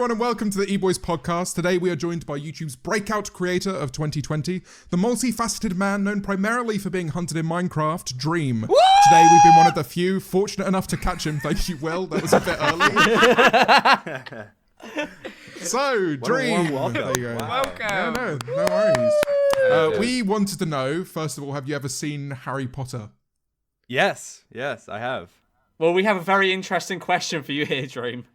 everyone, and welcome to the Eboys podcast. Today we are joined by YouTube's breakout creator of 2020, the multifaceted man known primarily for being hunted in Minecraft, Dream. Woo! Today we've been one of the few fortunate enough to catch him. Thank you, Will. That was a bit early. So, Dream. Welcome. There you go. Wow. Yeah, no worries. We wanted to know, first of all, have you ever seen Harry Potter? Yes, I have. Well, we have a very interesting question for you here, Dream.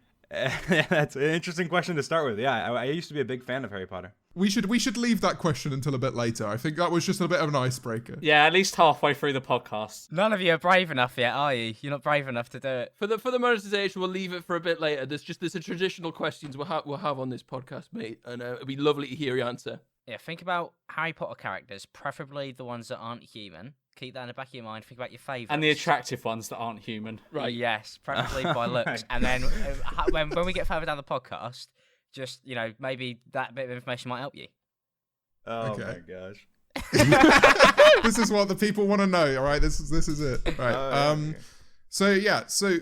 That's an interesting question to start with. Yeah, I used to be a big fan of Harry Potter. We should leave that question until a bit later. I think that was just a bit of an icebreaker. Yeah, at least halfway through the podcast. None of you are brave enough yet, are you? You're not brave enough to do it. For the monetization, we'll leave it for a bit later. There's a traditional questions we'll have on this podcast, mate, and it'd be lovely to hear your answer. Yeah, think about Harry Potter characters, preferably the ones that aren't human. Keep that in the back of your mind. Think about your favourites. And the attractive ones that aren't human. Right. Yes, preferably by looks. Right. And then when we get further down the podcast, just, maybe that bit of information might help you. Oh okay. My gosh. This is what the people want to know, all right? This is it. Right. Okay. So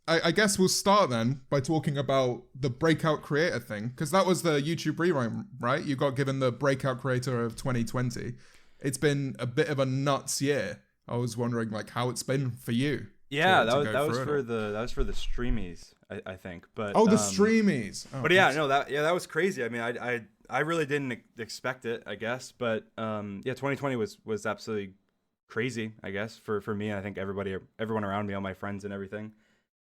I guess we'll start then by talking about the breakout creator thing, because that was the YouTube rerun, right? You got given the breakout creator of 2020. It's been a bit of a nuts year. I was wondering how it's been for you. Yeah, that was for the streamies, I think. But the streamies. Oh, but yeah, no, that was crazy. I mean, I really didn't expect it, I guess. But 2020 was absolutely crazy, I guess, for me, and I think everyone around me, all my friends and everything.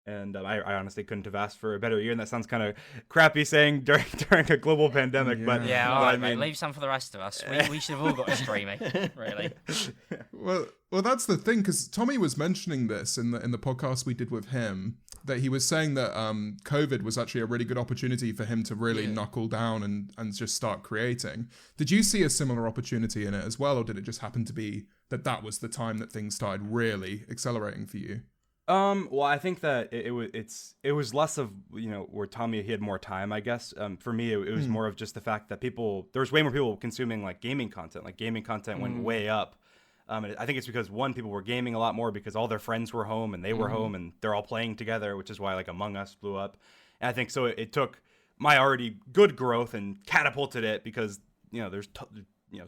And I honestly couldn't have asked for a better year. And that sounds kind of crappy saying during a global pandemic. But yeah, all right, mate. Leave some for the rest of us. We should have all got a streaming, really. Well, that's the thing, because Tommy was mentioning this in the podcast we did with him, that he was saying that COVID was actually a really good opportunity for him to really knuckle down and just start creating. Did you see a similar opportunity in it as well, or did it just happen to be that was the time that things started really accelerating for you? Well, I think that it was less of, where Tommy, he had more time, I guess. For me, it was more of just the fact that there was way more people consuming gaming content. Gaming content went way up. And I think it's because, one, people were gaming a lot more because all their friends were home and they were home and they're all playing together, which is why Among Us blew up. And I think so it took my already good growth and catapulted it because, there's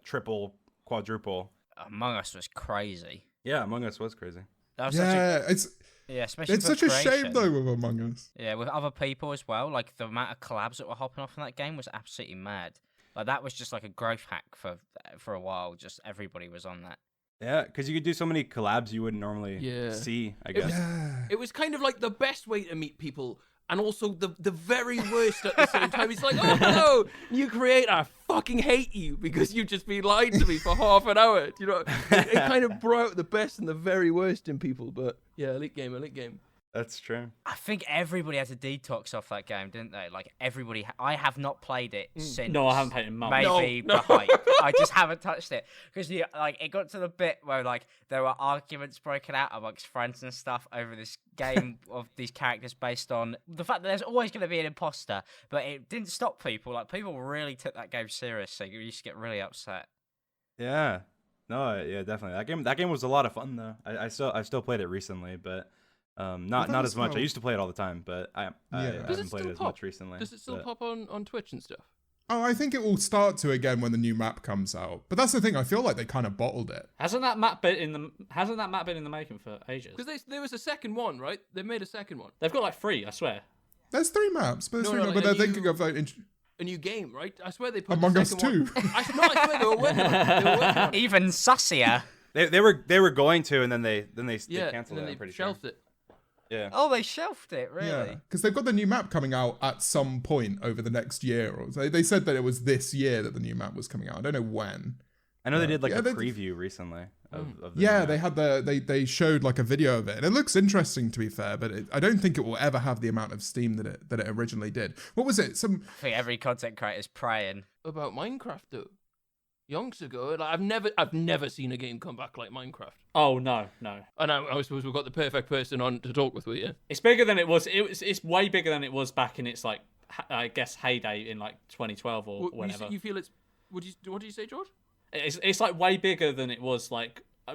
triple, quadruple. Among Us was crazy. Yeah, Among Us was crazy. That was especially it's such creation. A shame though with Among Us. Yeah, with other people as well. The amount of collabs that were hopping off in that game was absolutely mad. That was just a growth hack for a while. Just everybody was on that. Yeah, because you could do so many collabs you wouldn't normally see, I guess. It was kind of the best way to meet people, and also the very worst at the same time. It's oh no, new creator, I fucking hate you because you've just been lying to me for half an hour. It kind of brought out the best and the very worst in people. But yeah, elite game. That's true. I think everybody had to detox off that game, didn't they? Everybody. I have not played it since. No, I haven't played it in months. Maybe the hype. I just haven't touched it because it got to the bit where there were arguments breaking out amongst friends and stuff over this game of these characters based on the fact that there's always going to be an imposter, but it didn't stop people. People really took that game seriously. You used to get really upset. Yeah. No. Yeah. Definitely. That game was a lot of fun though. I still played it recently, but. Not as much. I used to play it all the time, but I haven't played it as much recently. Does it still pop on Twitch and stuff? Oh, I think it will start to again when the new map comes out. But that's the thing. I feel like they kind of bottled it. Hasn't that map been in the making for ages? Because there was a second one, right? They made a second one. They've got 3, I swear. There's 3 maps, but they're thinking of a new game, right? I swear they put Among the Us second 2. I swear they were working on it. Even sussier. They were going to, and then they canceled it. I'm pretty shelved sure. it. Yeah. Oh, they shelved it, really? Yeah, because they've got the new map coming out at some point over the next year. Or they said that it was this year that the new map was coming out. I don't know when. I know they did a preview recently of the they had they showed a video of it, and it looks interesting to be fair, but I don't think it will ever have the amount of steam that it originally did. What was it? I think every content creator's praying about Minecraft though. Yonks ago, I've never seen a game come back like Minecraft. Oh no. And I suppose we've got the perfect person on to talk with you. It's bigger than it was. It's way bigger than it was back in its I guess heyday in 2012 or whenever. You feel it's? What do you say, George? It's way bigger than it was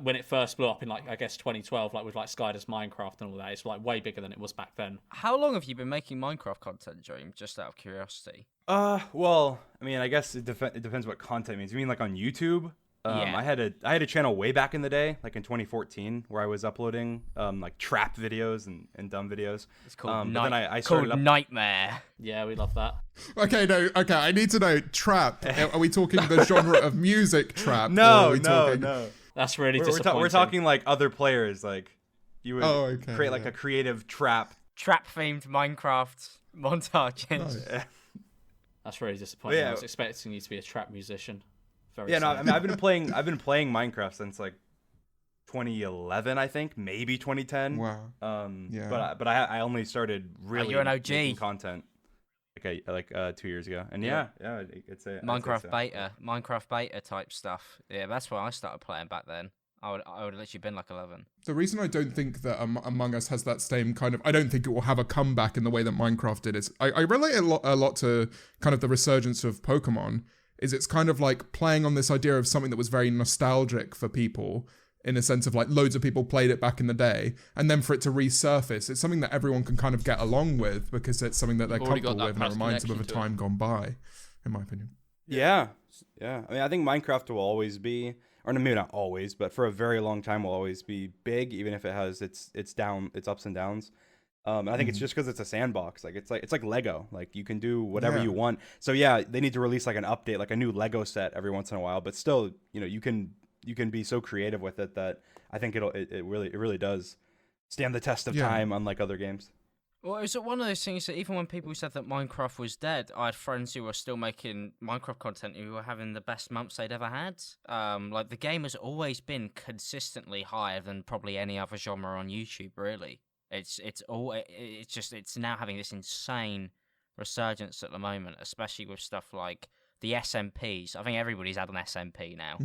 when it first blew up in like I guess 2012, like with like Skydar's Minecraft and all that. It's like way bigger than it was back then. How long have you been making Minecraft content, Dream? Just out of curiosity. Well, I mean, I guess it depends what content means. You mean like on YouTube? Yeah. I had a channel way back in the day, like in 2014, where I was uploading like trap videos and dumb videos. It's called, but then I started called Nightmare. Yeah, we love that. Okay, I need to know, trap. Are we talking the genre of music trap? No, or are we talking... no. That's really We're disappointing. talking like other players, like you would create like yeah. a creative trap. Trap-themed Minecraft montages. Oh, That's really disappointing. Yeah. I was expecting you to be a trap musician. Very Yeah, no, sad. I mean, I've been playing Minecraft since like 2011, I think, maybe 2010. Wow. Yeah. But I only started really you're an OG. making content like 2 years ago, and it's a Minecraft beta type stuff. Yeah, that's when I started playing back then. I would have literally been like 11. The reason I don't think that Among Us has that same kind of... I don't think it will have a comeback in the way that Minecraft did is... I relate a lot to kind of the resurgence of Pokemon, is it's kind of like playing on this idea of something that was very nostalgic for people, in a sense of like loads of people played it back in the day, and then for it to resurface, it's something that everyone can kind of get along with because it's something that they're You've already got comfortable that with and it past reminds them of a connection to time gone by, in my opinion. Yeah. I mean, I think Minecraft will always be, or maybe not always, but for a very long time will always be big, even if it has its ups and downs. And I think it's just because it's a sandbox. Like it's like Lego. Like you can do whatever you want. So yeah, they need to release like an update, like a new Lego set every once in a while. But still, you can be so creative with it that I think it really does stand the test of time, unlike other games. Well, is it one of those things that even when people said that Minecraft was dead, I had friends who were still making Minecraft content who were having the best months they'd ever had. Like the game has always been consistently higher than probably any other genre on YouTube. Really, it's now having this insane resurgence at the moment, especially with stuff like the SMPs. I think everybody's had an SMP now.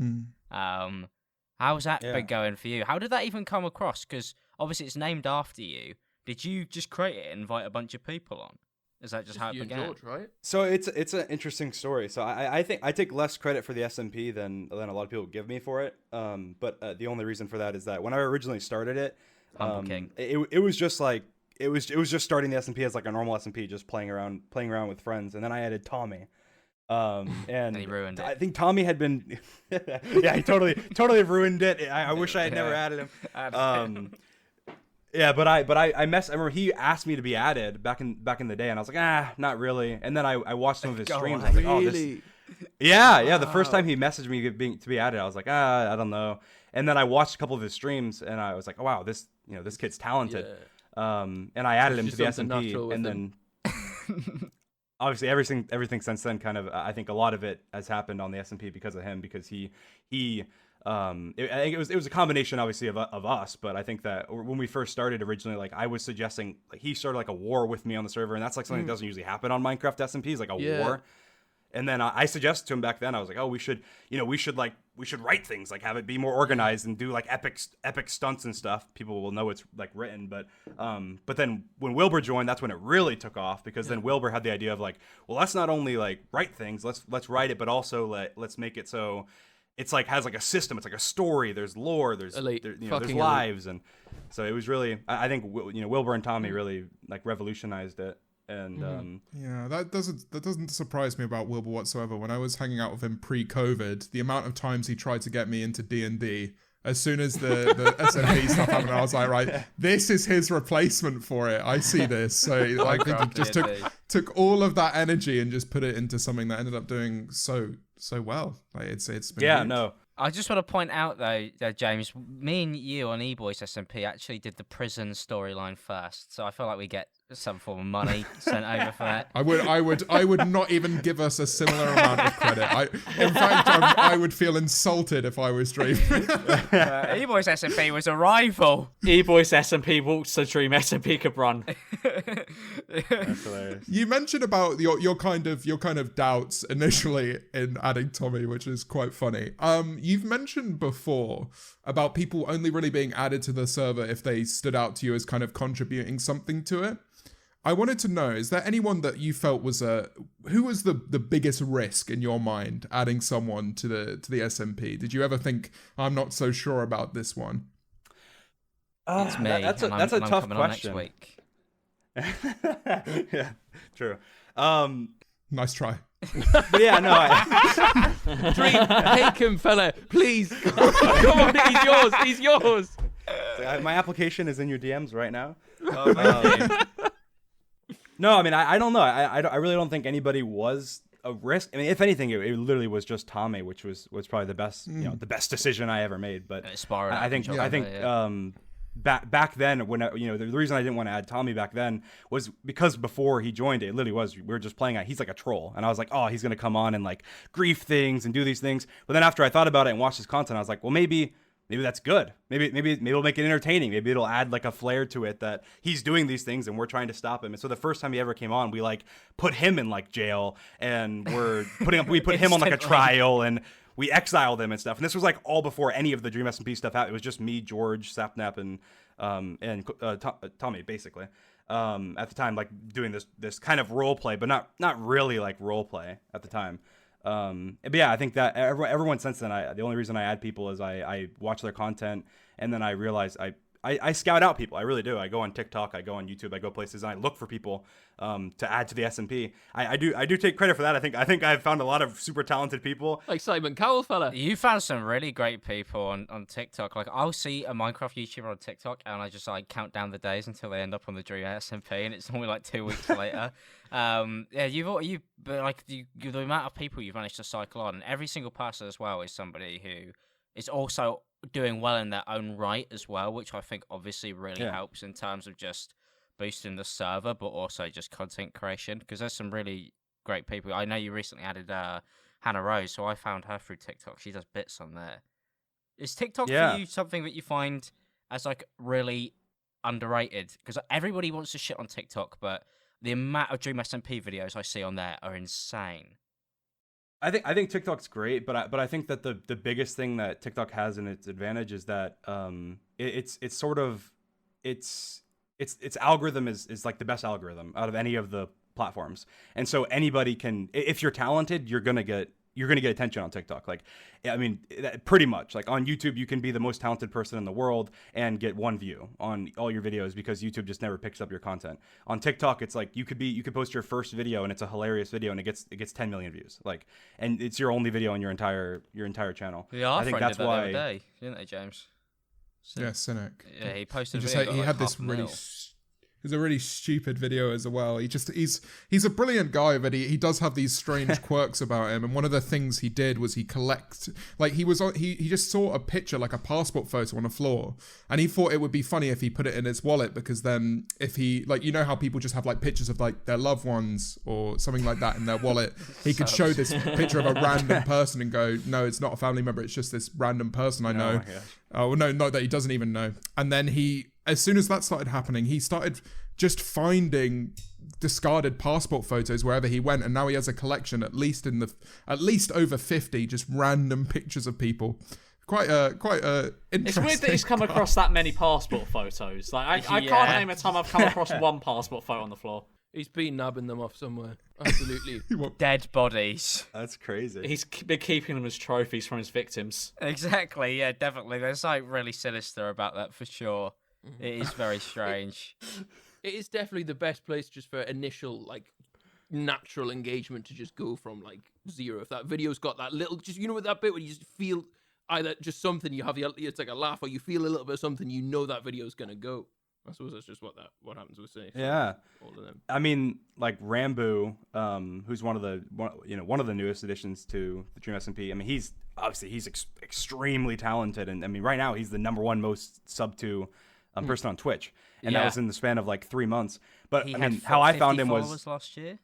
How's that been going for you? How did that even come across? Because obviously it's named after you. Did you just create it and invite a bunch of people on? Is that just how it you and began? George, right? So it's an interesting story. So I think I take less credit for the SMP than a lot of people give me for it. But the only reason for that is that when I originally started it, it was just like it was just starting the SMP as like a normal SMP, just playing around with friends, and then I added Tommy. And he ruined it. I think Tommy had been, yeah, he totally ruined it. I wish I had never added him. Yeah, but I remember he asked me to be added back in the day, and I was like, not really. And then I watched some of his streams. I was like, oh, this. Yeah. The first time he messaged me to be added, I was like, I don't know. And then I watched a couple of his streams, and I was like, oh wow, this kid's talented. Yeah. And I added him to the SMP, and then obviously everything since then kind of I think a lot of it has happened on the SMP because of him, because I think it was a combination obviously of us, but I think that when we first started originally, like I was suggesting, like he started like a war with me on the server, and that's like something that doesn't usually happen on Minecraft SMPs, like a war. And then I suggested to him back then, I was like, oh, we should write things, like have it be more organized and do like epic stunts and stuff. People will know it's like written, but then when Wilbur joined, that's when it really took off, because then Wilbur had the idea of like, well, let's not only like write things, let's write it, but also let's make it so it's like has like a system, it's like a story, there's lore, there's there's lives, and so it was really I think Wilbur and Tommy really like revolutionized it. And yeah, that doesn't surprise me about Wilbur whatsoever. When I was hanging out with him pre-COVID, the amount of times he tried to get me into D&D, as soon as the SMP stuff happened, I was like, right, this is his replacement for it. I see this. So like, he just took all of that energy and just put it into something that ended up doing so well. Like it's been huge. No. I just want to point out though, James, me and you on Eboys SMP actually did the prison storyline first, so I feel like we get some form of money sent over for that. I would not even give us a similar amount of credit. In fact, I would feel insulted if I was Dream. Eboys SMP was a rival. Eboys SMP walks the dream SMP could run. That's hilarious. You mentioned about your kind of doubts initially in adding Tommy, which is quite funny. You've mentioned before about people only really being added to the server if they stood out to you as kind of contributing something to it. I wanted to know, is there anyone that you felt was who was the biggest risk in your mind adding someone to the SMP? Did you ever think, I'm not so sure about this one? It's me. That's a tough question. Next week. Yeah, true. Nice try. But yeah, no. Dream, take him, fella, please. Come on, he's yours. My application is in your DMs right now. Oh, No, I mean, I don't know. I really don't think anybody was a risk. I mean, if anything, it literally was just Tommy, which was probably the best, the best decision I ever made. But I think back then, when the reason I didn't want to add Tommy back then was because before he joined, it literally was, we were just playing. He's like a troll, and I was like, oh, he's gonna come on and like grief things and do these things. But then after I thought about it and watched his content, I was like, well, maybe that's good. Maybe it'll make it entertaining. Maybe it'll add like a flair to it that he's doing these things and we're trying to stop him. And so the first time he ever came on, we like put him in like jail, and we put him on like a trial, and we exiled him and stuff. And this was like all before any of the Dream SMP stuff happened. It was just me, George, Sapnap, and Tommy basically at the time, like doing this kind of role play, but not really like role play at the time. But yeah, I think that everyone since then, the only reason I add people is I watch their content, and then I realize I scout out people. I really do. I go on TikTok, I go on YouTube, I go places, and I look for people to add to the SMP. I do take credit for that. I think I've found a lot of super talented people. Like Simon Cowell, fella. You found some really great people on TikTok. Like, I'll see a Minecraft YouTuber on TikTok, and I just like count down the days until they end up on the Dream SMP, and it's only like 2 weeks later. But like the amount of people you've managed to cycle on, and every single person as well is somebody who is also doing well in their own right as well, which I think obviously really helps in terms of just boosting the server, but also just content creation, because there's some really great people. I know you recently added Hannah Rose, so I found her through TikTok. She does bits on there. Is TikTok for you something that you find as like really underrated? Because everybody wants to shit on TikTok, but the amount of Dream SMP videos I see on there are insane. I think TikTok's great, but I think that the biggest thing that TikTok has in its advantage is that its algorithm is like the best algorithm out of any of the platforms, and so anybody can, if you're talented, you're gonna get attention on TikTok. Like, I mean, pretty much like on YouTube, you can be the most talented person in the world and get 1 view on all your videos because YouTube just never picks up your content. On TikTok, it's like you could post your first video and it's a hilarious video and it gets 10 million views. Like, and it's your only video on your entire channel. Yeah, I think that's why. The other day, didn't they, James? Yeah, Cynic. Yeah, he posted. He had this really. It's a really stupid video as well. He's a brilliant guy, but he does have these strange quirks about him. And one of the things he did was he just saw a picture, like a passport photo on the floor, and he thought it would be funny if he put it in his wallet, because then if he, like, you know how people just have like pictures of like their loved ones or something like that in their wallet, he could show this picture of a random person and go, no, it's not a family member, it's just this random person I know. Oh no, not that he doesn't even know. And then as soon as that started happening, he started just finding discarded passport photos wherever he went, and now he has a collection at least over 50 just random pictures of people. Quite interesting. It's weird that he's come across that many passport photos. Like I can't name a time I've come across one passport photo on the floor. He's been nabbing them off somewhere. Absolutely. Dead bodies. That's crazy. He's been keeping them as trophies from his victims. Exactly, yeah, definitely. There's something really sinister about that for sure. It is very strange. It is definitely the best place just for initial, like, natural engagement to just go from, like, 0. If that video's got that little, just, you know, with that bit where you just feel either just something, it's like a laugh, or you feel a little bit of something, you know that video's going to go. I suppose that's just what happens with Safe. Yeah, I mean, like Rambo, who's one of the newest additions to the Dream SMP. I mean, he's extremely talented, and I mean, right now he's the #1 most sub to person on Twitch, and that was in the span of like 3 months. But I mean, how I found him was last year,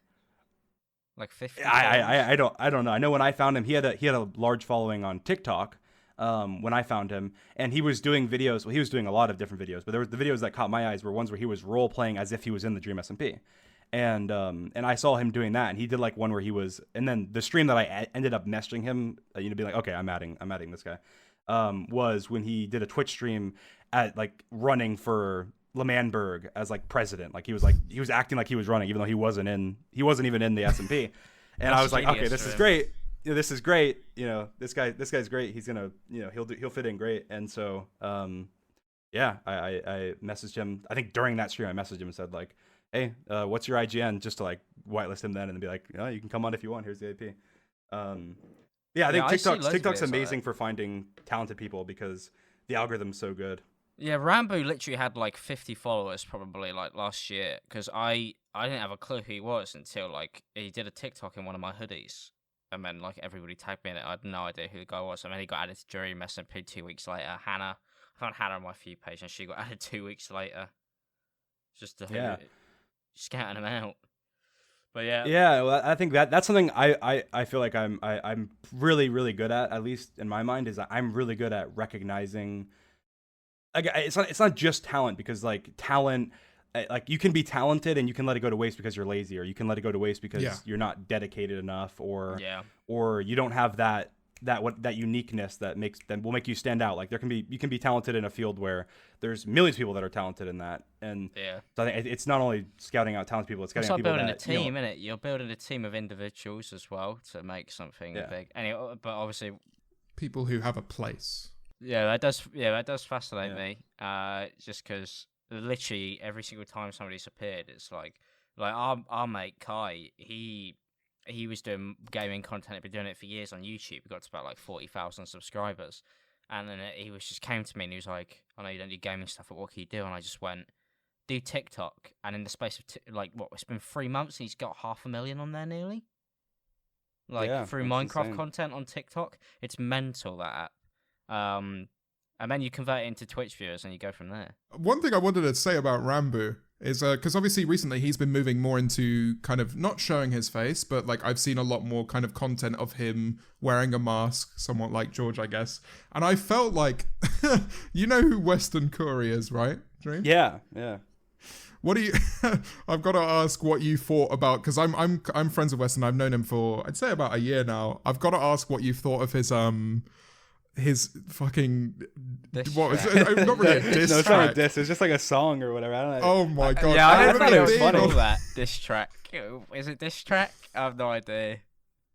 like 50. I don't know. I know when I found him, he had a large following on TikTok. When I found him, and he was doing videos. Well, he was doing a lot of different videos, but there was the videos that caught my eyes were ones where he was role playing as if he was in the Dream SMP, and I saw him doing that, and he did like one where he was, and then the stream that I ended up messaging him, be like, okay, I'm adding this guy, was when he did a Twitch stream at like running for L'Manberg as like president. Like he was acting like he was running, even though he wasn't even in the S&P. And I was like, okay, this is great. This is great. This guy's great. He's gonna, he'll fit in great. And so, yeah, I messaged him. I think during that stream, I messaged him and said like, hey, what's your IGN? Just to like whitelist him then and be like, you can come on if you want. Here's the IP. Yeah, I think TikTok's amazing for finding talented people because the algorithm's so good. Yeah, Rambo literally had like 50 followers probably like last year because I didn't have a clue who he was until like he did a TikTok in one of my hoodies. And then like everybody tagged me in it. I had no idea who the guy was. And then he got added to Dream SMP 2 weeks later. Hannah, I found Hannah on my feed page and she got added 2 weeks later. Just scouting him out. But yeah, well, I think that's something I feel like I'm really, really good at least in my mind, is that I'm really good at recognizing. Like it's not just talent, because like talent, like you can be talented and you can let it go to waste because you're lazy, or you can let it go to waste because you're not dedicated enough, or you don't have that uniqueness that will make you stand out. Like you can be talented in a field where there's millions of people that are talented in that, and so I think it's not only scouting out talented people, it's scouting out people building a team, isn't it? You're building a team of individuals as well to make something big. Anyway, but obviously people who have a place. Yeah, that does fascinate me. Just because literally every single time somebody's appeared, it's like our mate Kai, he was doing gaming content, he'd been doing it for years on YouTube. He got to about like 40,000 subscribers, and then he came to me and he was like, "I know you don't do gaming stuff, but what can you do?" And I just went, "Do TikTok." And in the space of it's been 3 months, and he's got 500,000 on there nearly. Through Minecraft content on TikTok, it's mental, that app. And then you convert it into Twitch viewers and you go from there. One thing I wanted to say about Rambo is because obviously recently he's been moving more into kind of not showing his face, but like I've seen a lot more kind of content of him wearing a mask, somewhat like George, I guess. And I felt like, you know who Weston Curry is, right, Dream? Yeah. What do you? I've got to ask what you thought about, because I'm friends with Weston. I've known him for I'd say about a year now. I've got to ask what you thought of his fucking what was it? Not really a diss no, it's track. not a diss. It's just like a song or whatever. I don't know. Oh my god! Yeah, I thought it was funny. That diss track. Is it diss track? I have no idea.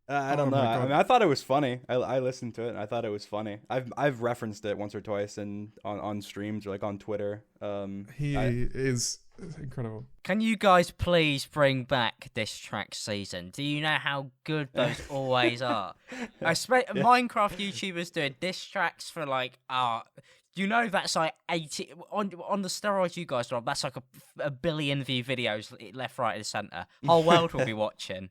I don't know. I mean, I thought it was funny. I listened to it and I thought it was funny. I've referenced it once or twice on streams or like on Twitter. He is incredible. Can you guys please bring back diss track season? Do you know how good those always are? Minecraft YouTubers doing diss tracks for like that's like 80 on the steroids you guys are on. That's like a billion view videos left, right, and center. Whole world will be watching.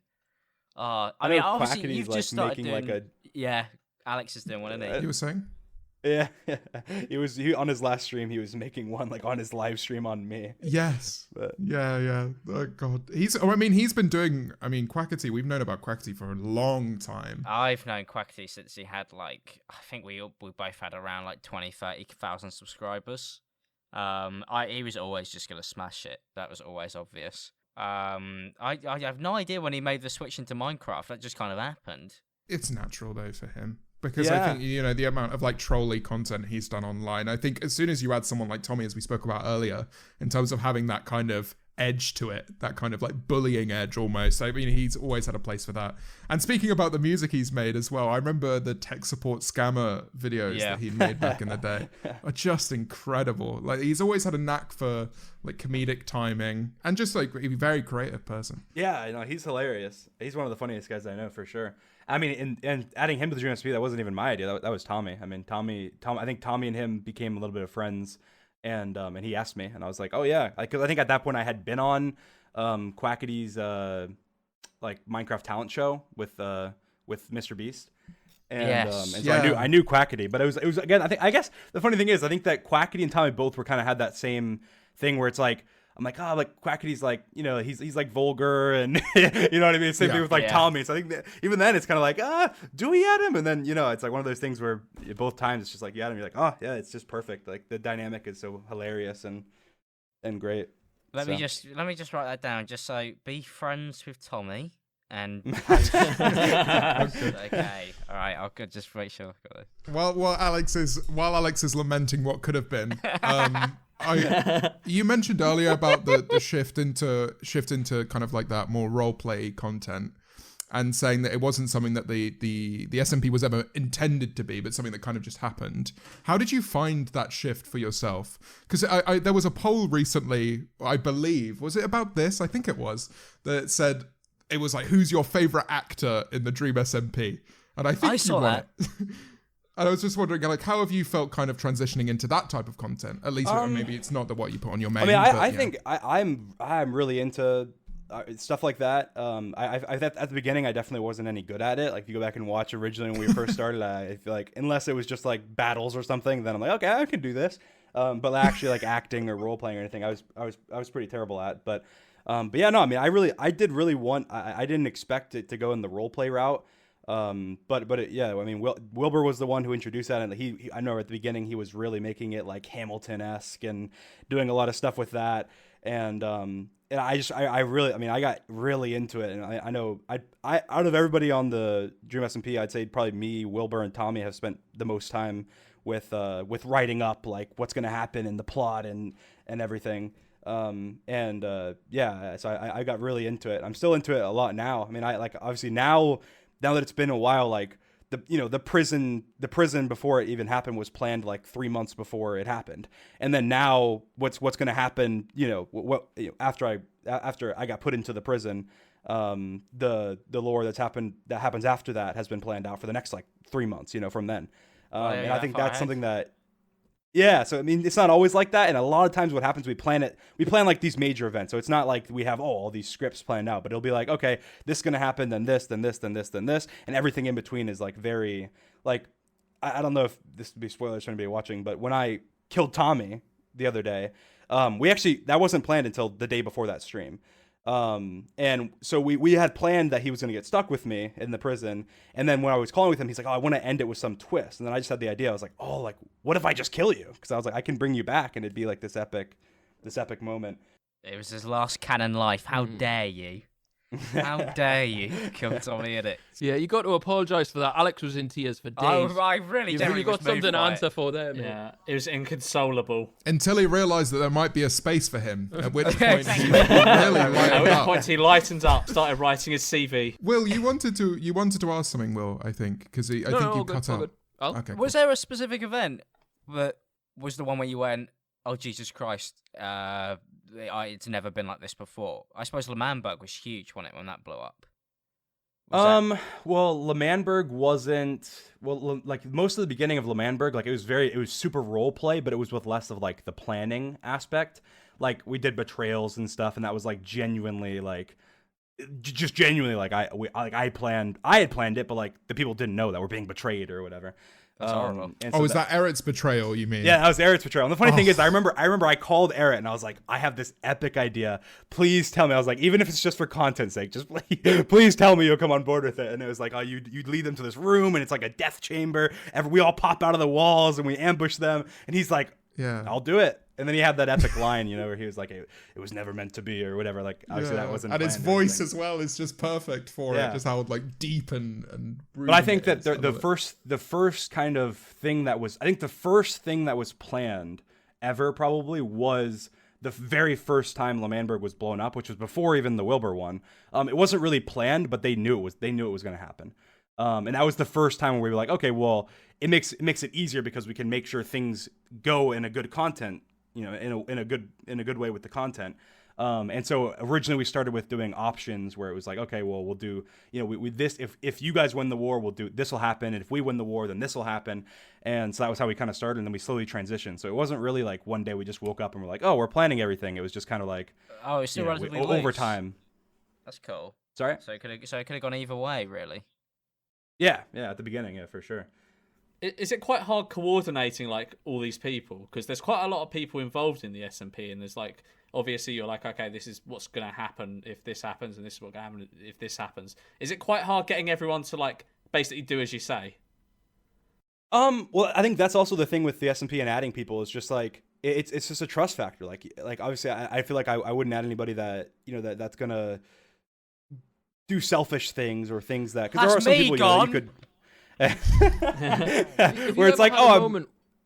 I mean, obviously you've just started doing. Yeah, Alex is doing one, isn't he? You were saying? Yeah. He on his last stream, he was making one like on his live stream on me. Yes. But... Yeah. Oh god. He's been doing. I mean, Quackity. We've known about Quackity for a long time. I've known Quackity since he had like, I think we both had around like 20,000-30,000 subscribers. He was always just gonna smash it. That was always obvious. I have no idea when he made the switch into Minecraft. That just kind of happened. It's natural though for him. Because I think, the amount of like trolly content he's done online, I think as soon as you add someone like Tommy, as we spoke about earlier, in terms of having that kind of edge to it, that kind of like bullying edge almost, I mean, he's always had a place for that. And speaking about the music he's made as well, I remember the tech support scammer videos that he made back in the day are just incredible. Like he's always had a knack for like comedic timing and just like a very creative person. Yeah, he's hilarious. He's one of the funniest guys I know for sure. I mean, and adding him to the Dream SP, that wasn't even my idea. That was Tommy. I mean, I think Tommy and him became a little bit of friends, and he asked me, and I was like, oh yeah, because I think at that point I had been on Quackity's like Minecraft talent show with Mr. Beast, and so I knew Quackity, but it was again, I guess the funny thing is I think that Quackity and Tommy both were kind of had that same thing where it's like, I'm like, like Quackity's like, he's like vulgar and you know what I mean? Same thing with like Tommy. So I think that even then it's kind of like, do we add him? And then, it's like one of those things where both times it's just like, you add him, you're like, oh yeah, it's just perfect. Like the dynamic is so hilarious and great. Let me just write that down. Just so be friends with Tommy and okay, all right. I'll just make sure I've got this. While Alex is lamenting what could have been, You mentioned earlier about the shift into kind of like that more role play content, and saying that it wasn't something that the SMP was ever intended to be, but something that kind of just happened. How did you find that shift for yourself? Because there was a poll recently, I believe, was it about this? I think it was, that said it was like, who's your favorite actor in the Dream SMP? And I think I saw that. And I was just wondering, like, how have you felt kind of transitioning into that type of content? At least maybe it's not what you put on your main. I think I'm really into stuff like that. At the beginning, I definitely wasn't any good at it. Like, if you go back and watch originally when we first started, I feel like unless it was just like battles or something, then I'm like, okay, I can do this. But actually, like acting or role playing or anything, I was pretty terrible at. But yeah, no, I mean, I didn't expect it to go in the role play route. Yeah, I mean, Wilbur was the one who introduced that, and I know at the beginning he was really making it like Hamilton-esque and doing a lot of stuff with that, and I got really into it, and I know I out of everybody on the Dream SMP, I'd say probably me, Wilbur, and Tommy have spent the most time with writing up like what's gonna happen in the plot and everything. Yeah, so I got really into it. I'm still into it a lot now. I mean, I like obviously now that it's been a while, like the prison before it even happened was planned like 3 months before it happened, and then now what's going to happen? After I got put into the prison, the lore that happens after that has been planned out for the next like 3 months. From then, and I think that's something that. Yeah, so I mean, it's not always like that, and a lot of times what happens, we plan like these major events, so it's not like we have all these scripts planned out, but it'll be like, okay, this is gonna happen, then this, then this, then this, then this, and everything in between is like very, like, I don't know if this would be spoilers for anybody watching, but when I killed Tommy the other day, that wasn't planned until the day before that stream. And so we had planned that he was going to get stuck with me in the prison. And then when I was calling with him, he's like, oh, I want to end it with some twist. And then I just had the idea. I was like, oh, like, what if I just kill you? Because I was like, I can bring you back and it'd be like this epic moment. It was his last canon life. How dare you? How dare you kill Tommy in it? Yeah, you got to apologise for that. Alex was in tears for days. I really You've don't. really got something to answer for there, mate. Yeah, it was inconsolable. Until he realised that there might be a space for him, at which point he really lightened At which up. point he lightened up, started writing his CV. Will, you wanted to ask something, Will, I think, because I think you cut out. Oh. Okay. Was there a specific event that was the one where you went, oh, Jesus Christ, it's never been like this before? I suppose L'Manberg was huge when that blew up. Well, L'Manberg wasn't, like most of the beginning of L'Manberg, like it was super role play, but it was with less of like the planning aspect. Like we did betrayals and stuff, and that was like genuinely like, just genuinely like I had planned it, but like the people didn't know that we're being betrayed or whatever. That's horrible. Is that Eric's betrayal, you mean? Yeah, that was Eric's betrayal. And the funny thing is, I remember I called Eric and I was like, I have this epic idea. Please tell me. I was like, even if it's just for content's sake, just please tell me you'll come on board with it. And it was like, oh, you'd lead them to this room and it's like a death chamber. And we all pop out of the walls and we ambush them. And he's like, yeah, I'll do it. And then he had that epic line, where he was like, it was never meant to be or whatever. Like, obviously that wasn't. And his voice as well is just perfect for it. Just how like deep and but I think that the first kind of thing that was, I think the first thing that was planned ever probably was the very first time L'Manberg was blown up, which was before even the Wilbur one. It wasn't really planned, but they knew it was going to happen. And that was the first time where we were like, okay, well, it makes it easier because we can make sure things go in a good content, in a good way with the content. And so originally we started with doing options where it was like, okay, well, we'll do, we this, if you guys win the war, we'll do, this will happen. And if we win the war, then this will happen. And so that was how we kind of started. And then we slowly transitioned. So it wasn't really like one day we just woke up and we're like, oh, we're planning everything. It was just kind of like, it's still relatively over time. That's cool. Sorry? So it could have gone either way, really. Yeah, at the beginning, for sure. Is it quite hard coordinating like all these people? Because there's quite a lot of people involved in the SMP, and there's like, obviously you're like, okay, this is what's going to happen if this happens, and this is what's going to happen if this happens. Is it quite hard getting everyone to like basically do as you say? Well, I think that's also the thing with the SMP and adding people is just like it's just a trust factor. Like obviously, I feel like I wouldn't add anybody that that's gonna do selfish things or things that, because there are some people you could. Where it's like,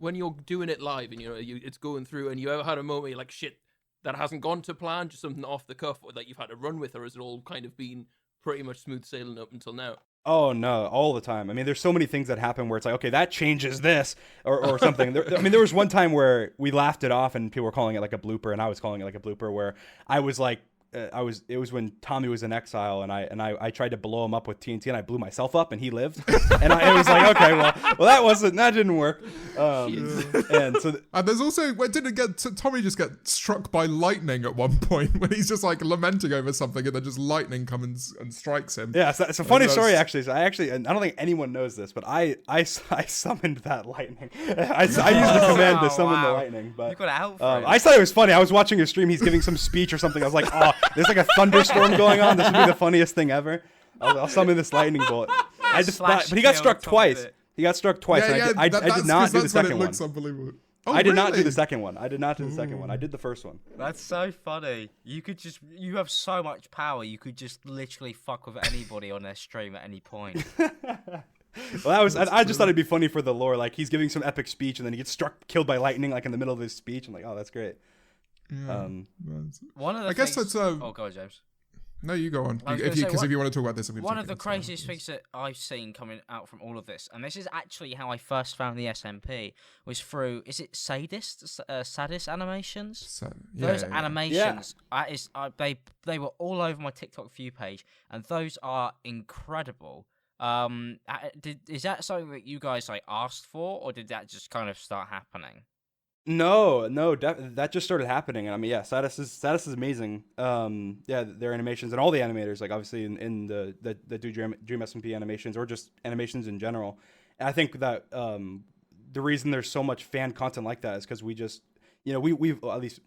when you're doing it live and it's going through, and you ever had a moment where you're like, shit, that hasn't gone to plan, just something off the cuff, or that you've had to run with, or has it all kind of been pretty much smooth sailing up until now? Oh no, all the time. I mean, there's so many things that happen where it's like, okay, that changes this or something. There was one time where we laughed it off and people were calling it like a blooper, and I was calling it like a blooper, where I was like, it was when Tommy was in exile, and I tried to blow him up with TNT, and I blew myself up, and he lived, and I was like, okay, well that didn't work, and so and there's also, Tommy just get struck by lightning at one point when he's just like lamenting over something, and then just lightning comes and strikes him. Yeah, it's a funny story actually. So I don't think anyone knows this, but I summoned that lightning. I used the command to summon the lightning, but you got out for it. I thought it was funny. I was watching a stream. He's giving some speech or something. I was like, oh, there's like a thunderstorm going on. This would be the funniest thing ever. I'll summon this lightning bolt. But he got struck twice. He got struck twice. I did not do the second one. Unbelievable. I did not do the second one. I did the first one. That's so funny. You have so much power. You could just literally fuck with anybody on their stream at any point. Well, I just thought it'd be funny for the lore. Like, he's giving some epic speech, and then he gets killed by lightning, like in the middle of his speech. I'm like, oh, that's great. Yeah, One of the I guess that's oh, go on, James. No, you go on. If you want to talk about this, one of the craziest things that I've seen coming out from all of this, and this is actually how I first found the SMP, was through, is it Sadist animations? Those animations, they were all over my TikTok view page, and those are incredible. Is that something that you guys like asked for, or did that just kind of start happening? No, that just started happening. And I mean, yeah, Sadist is amazing. Yeah, their animations and all the animators, like obviously in the do Dream SMP animations or just animations in general. And I think that the reason there's so much fan content like that is because we just, we've at least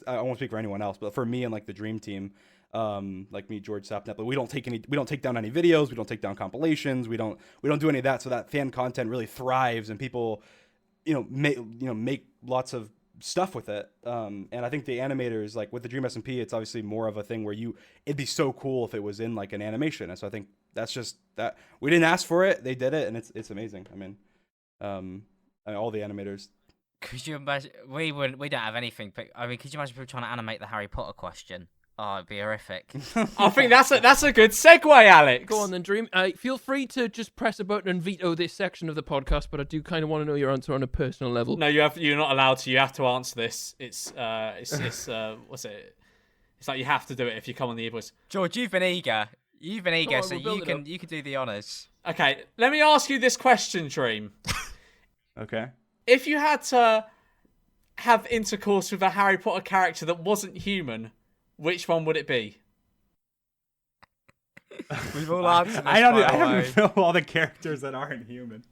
I won't speak for anyone else, but for me and like the Dream Team, like me, George Sapnet, but we don't take down any videos, we don't take down compilations, we don't do any of that. So that fan content really thrives, and people, make lots of stuff with it. And I think the animators, like with the Dream SMP, it's obviously more of a thing where it'd be so cool if it was in like an animation. And so I think that's just that we didn't ask for it, they did it, and it's amazing. I mean, all the animators. Could you imagine? We don't have anything. But I mean, could you imagine people trying to animate the Harry Potter question? Oh, it'd be horrific. I think that's a good segue, Alex. Go on then, Dream. Feel free to just press a button and veto this section of the podcast, but I do kind of want to know your answer on a personal level. No, you're not allowed to. You have to answer this. It's what's it? It's like you have to do it if you come on the Eboys. George, you've been eager. On, so you can do the honors. Okay, let me ask you this question, Dream. Okay. If you had to have intercourse with a Harry Potter character that wasn't human, which one would it be? We've all answered this. I don't know all the characters that aren't human.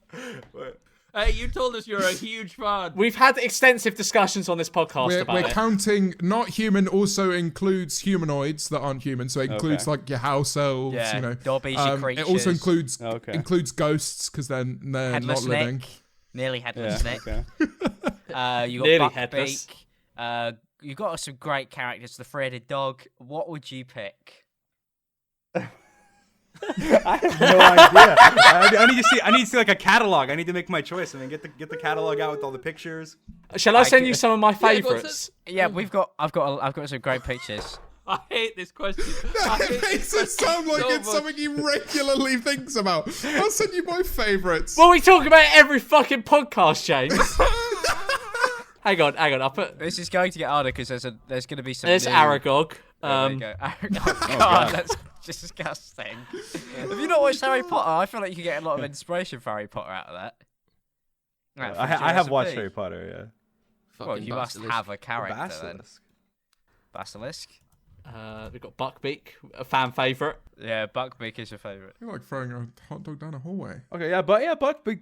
But, hey, you told us you're a huge fan. We've had extensive discussions on this podcast about it. We're counting not human also includes humanoids that aren't human. So it includes like your house elves, Dobbies, your creatures. It also includes ghosts because they're Headless not living. Nick. Nearly headless Nick. Okay. You got Nearly headless. Buckbeak. You got some great characters. The three-headed dog. What would you pick? I have no idea. I need to see like a catalog. I need to make my choice. I mean, get the catalog out with all the pictures. Shall I send you some of my favourites? Yeah, I've got some great pictures. I hate this question. It makes it sound like it's something he regularly thinks about. I'll send you my favourites. Well, we talk about it every fucking podcast, James. Hang on. I'll put. This is going to get harder because there's going to be some. There's Aragog. There we go. Oh, God, that's disgusting. Have you not watched Harry Potter? I feel like you could get a lot of inspiration for Harry Potter out of that. Right, I have watched Harry Potter. Yeah. Well, you must have a character then. Basilisk. We've got Buckbeak, a fan favourite. Yeah, Buckbeak is your favourite. You're like throwing a hot dog down a hallway. Okay, Buckbeak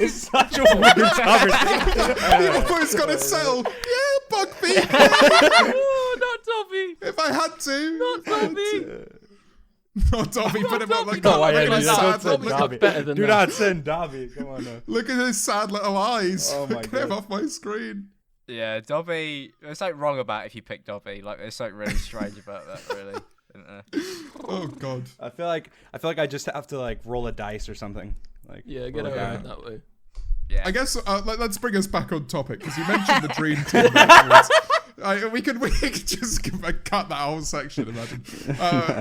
is such a weird conversation. You almost got to settle. Yeah, Buckbeak. Oh, not Dobby. If I had to. Not Dobby. Not Dobby, put him up like that. Do not send Dobby. Come on now. Look at his sad little eyes. Oh my Get God. him off my screen. Yeah, Dobby. There's something wrong about if you pick Dobby. Like, there's something really strange about that, really. Isn't there? Oh God. I feel like I just have to like roll a dice or something. Like Yeah, get roll a around die. that way. I guess let's bring us back on topic because you mentioned the dream team. Afterwards. We could just cut that whole section. Imagine.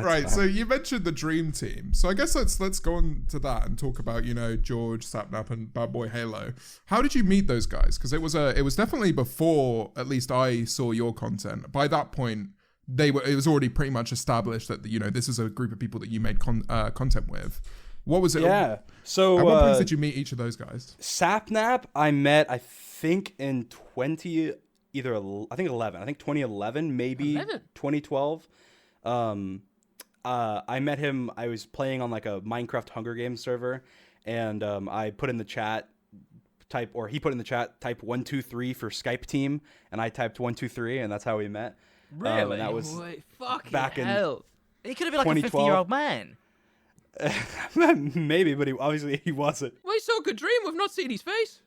Right. So you mentioned the dream team. So I guess let's go on to that and talk about George, Sapnap, and Bad Boy Halo. How did you meet those guys? Because it was definitely before at least I saw your content. By that point, it was already pretty much established that this is a group of people that you made content with. What was it? Yeah. So at what point did you meet each of those guys? Sapnap, I met I think in 2011, maybe 11? 2012. I met him. I was playing on like a Minecraft Hunger Games server, and I put in the chat type 123 for Skype team, and I typed 123, and that's how we met. Really? That was fucking back in hell. He could have been like a 2012. 50-year-old man. maybe, but he wasn't. Well, he saw Good Dream. We've not seen his face.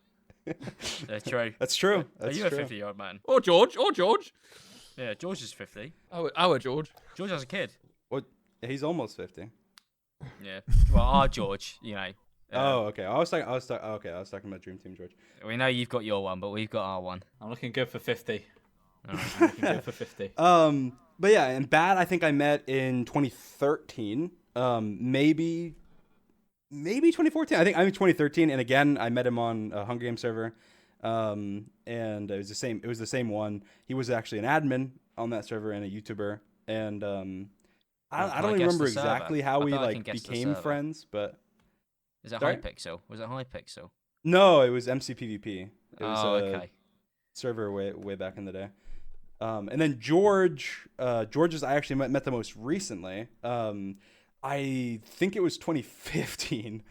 That's true. That's true. Are That's you a true. 50-year-old man? Or George. Yeah, George is 50. Our George. George has a kid. Well, he's almost 50. Yeah. Well, our George, Oh, okay. I was talking about Dream Team George. We know you've got your one, but we've got our one. I'm looking good for 50. I'm looking good for 50. But yeah, and Bad I think I met in 2013. Maybe 2014. I think 2013. And again, I met him on a Hunger Games server. And it was the same one. He was actually an admin on that server and a YouTuber. And I don't remember exactly how we became friends, but is it Sorry? Hypixel? Was it Hypixel? no, it was MCPVP. It was okay. server way back in the day. And then George is I actually met the most recently. I think it was 2015.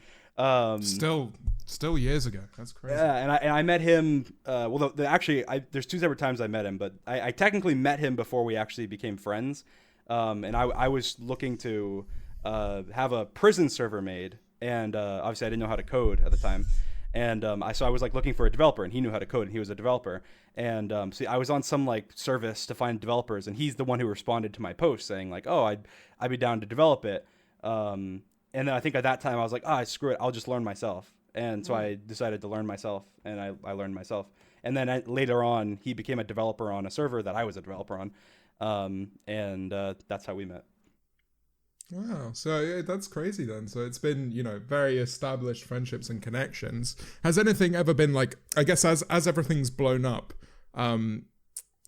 Still years ago. That's crazy. Yeah, and I met him. There's two separate times I met him, but I technically met him before we actually became friends. And I was looking to have a prison server made, and obviously I didn't know how to code at the time. And so I was like looking for a developer, and he knew how to code, and he was a developer. And so I was on some like service to find developers, and he's the one who responded to my post saying like, "Oh, I'd be down to develop it." And then I think at that time I was like, screw it, I'll just learn myself. And so I decided to learn myself, and I learned myself. And then later on, he became a developer on a server that I was a developer on, and that's how we met. Wow, so that's crazy then. So it's been, very established friendships and connections. Has anything ever been like, I guess as everything's blown up,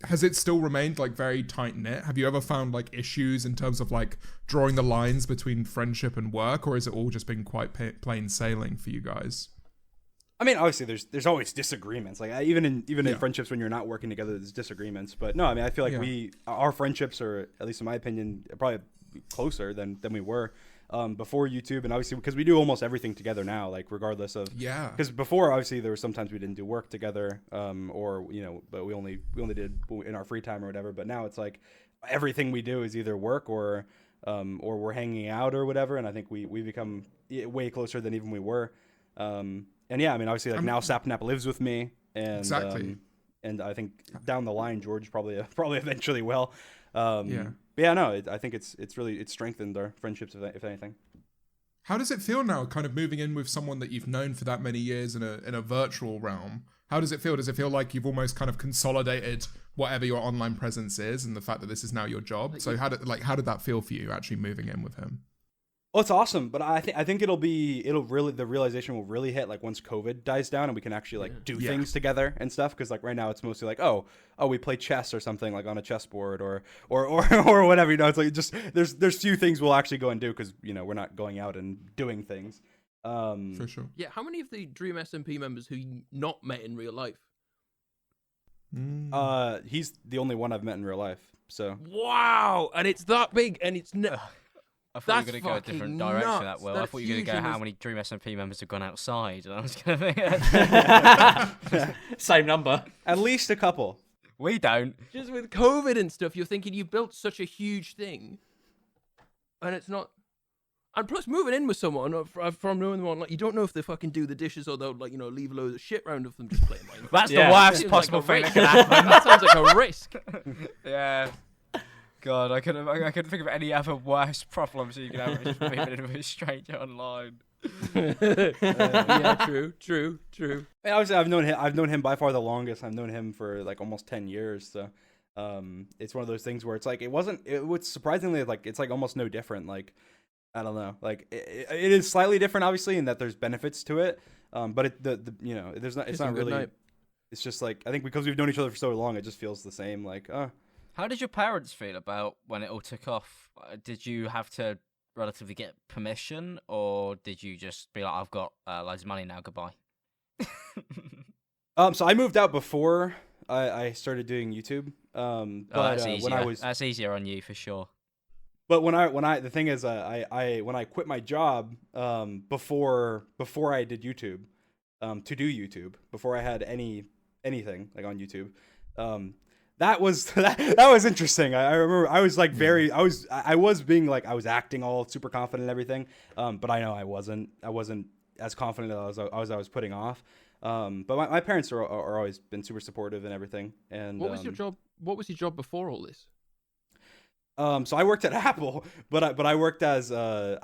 has it still remained like very tight knit? Have you ever found like issues in terms of like drawing the lines between friendship and work, or has it all just been quite plain sailing for you guys? I mean, obviously, there's always disagreements. Like even in friendships when you're not working together, there's disagreements. But no, I mean, I feel like our friendships are, at least in my opinion, probably closer than we were before YouTube, and obviously because we do almost everything together now, like regardless of because before obviously there were sometimes we didn't do work together, or but we only did in our free time or whatever. But now it's like everything we do is either work or we're hanging out or whatever, and I think we become way closer than even we were. And yeah, I mean obviously like now Sapnap lives with me, and exactly. And I think down the line George probably eventually will. But yeah, no, I think it's strengthened our friendships if anything. How does it feel now, kind of moving in with someone that you've known for that many years in a virtual realm? How does it feel? Does it feel like you've almost kind of consolidated whatever your online presence is, and the fact that this is now your job? So how did that feel for you actually moving in with him? Well, it's awesome, but I think the realization will really hit like once COVID dies down and we can actually like do things together and stuff. Because like right now it's mostly like oh we play chess or something like on a chessboard or whatever. It's like just there's few things we'll actually go and do because we're not going out and doing things. For sure. Yeah, how many of the Dream SMP members who you not met in real life? He's the only one I've met in real life. So wow, and it's that big, and it's I thought you were going to go a different direction that well. I thought you were going to go how many Dream SMP members have gone outside. And I was going to Same number. At least a couple. We don't. Just with COVID and stuff, you're thinking you've built such a huge thing, and it's not. And plus, moving in with someone from knowing them on, like you don't know if they fucking do the dishes or they'll like leave loads of shit around of them just playing Minecraft. That's the worst possible thing that could happen. That sounds like a risk. Yeah. God, I couldn't think of any other worse problems you could have with moving in with a stranger online. Yeah, true. And obviously, I've known him by far the longest. I've known him for like almost 10 years. So, it's one of those things where it's like it was surprisingly like it's like almost no different. Like, I don't know, like it is slightly different, obviously, in that there's benefits to it. But there's not. It's not really. Night. It's just like I think because we've known each other for so long, it just feels the same. Like, How did your parents feel about when it all took off? Did you have to relatively get permission, or did you just be like, "I've got loads of money now, goodbye"? So I moved out before I started doing YouTube. But that's easier. that's easier on you for sure. But when I the thing is, when I quit my job before I did YouTube, to do YouTube before I had anything like on YouTube, that was that was interesting. I remember I was like I was being like I was acting all super confident and everything, but I know I wasn't as confident as I was putting off. But my parents are always been super supportive and everything. And what was your job? What was your job before all this? So I worked at Apple, but I worked as I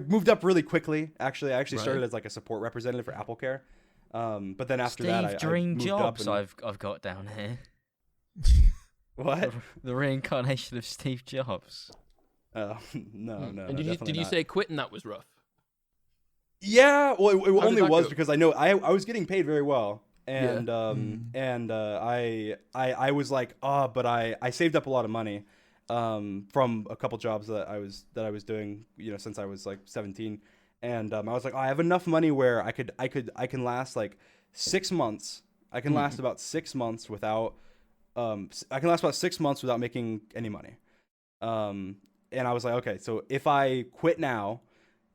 moved up really quickly. Actually, I actually started as like a support representative for Apple Care. But then after that, I dream moved jobs up and... I've got down here. What? The reincarnation of Steve Jobs. No. And did you say quitting that was rough? Yeah, well, it only was go? because I know I was getting paid very well, and I was like, but I saved up a lot of money from a couple jobs that I was doing, since I was like 17, and I was like, I have enough money where I can last like 6 months. I can last about 6 months without making any money. And I was like, okay, so if I quit now,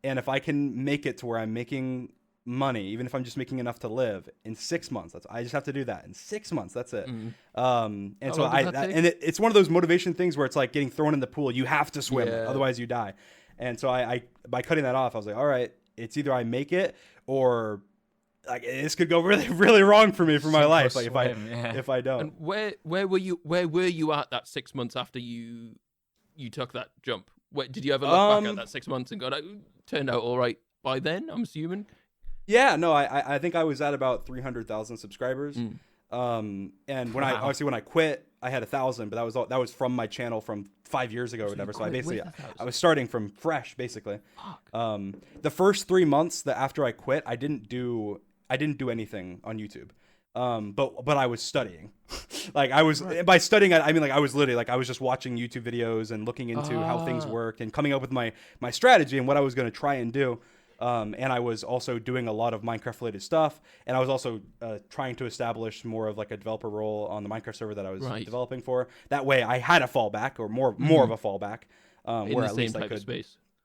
and if I can make it to where I'm making money, even if I'm just making enough to live in 6 months, I just have to do that in 6 months. That's it. It's one of those motivation things where it's like getting thrown in the pool. You have to swim, otherwise you die. And so I by cutting that off, I was like, all right, it's either I make it or like this could go really, really wrong for me for my life. Like if I don't. And where were you at that 6 months after you took that jump? Did you ever look back at that 6 months and go, that turned out all right by then, I'm assuming? Yeah, no, I think I was at about 300,000 subscribers. And when I quit, I had 1,000, but that was from my channel from 5 years ago or whatever. So I was starting from fresh, basically. The first 3 months after I quit, I didn't do anything on YouTube. But I was studying. Like by studying, I mean like I was literally like I was just watching YouTube videos and looking into how things worked and coming up with my strategy and what I was going to try and do. And I was also doing a lot of Minecraft related stuff, and I was also trying to establish more of like a developer role on the Minecraft server that I was developing for. That way, I had a fallback or more of a fallback, where at least I could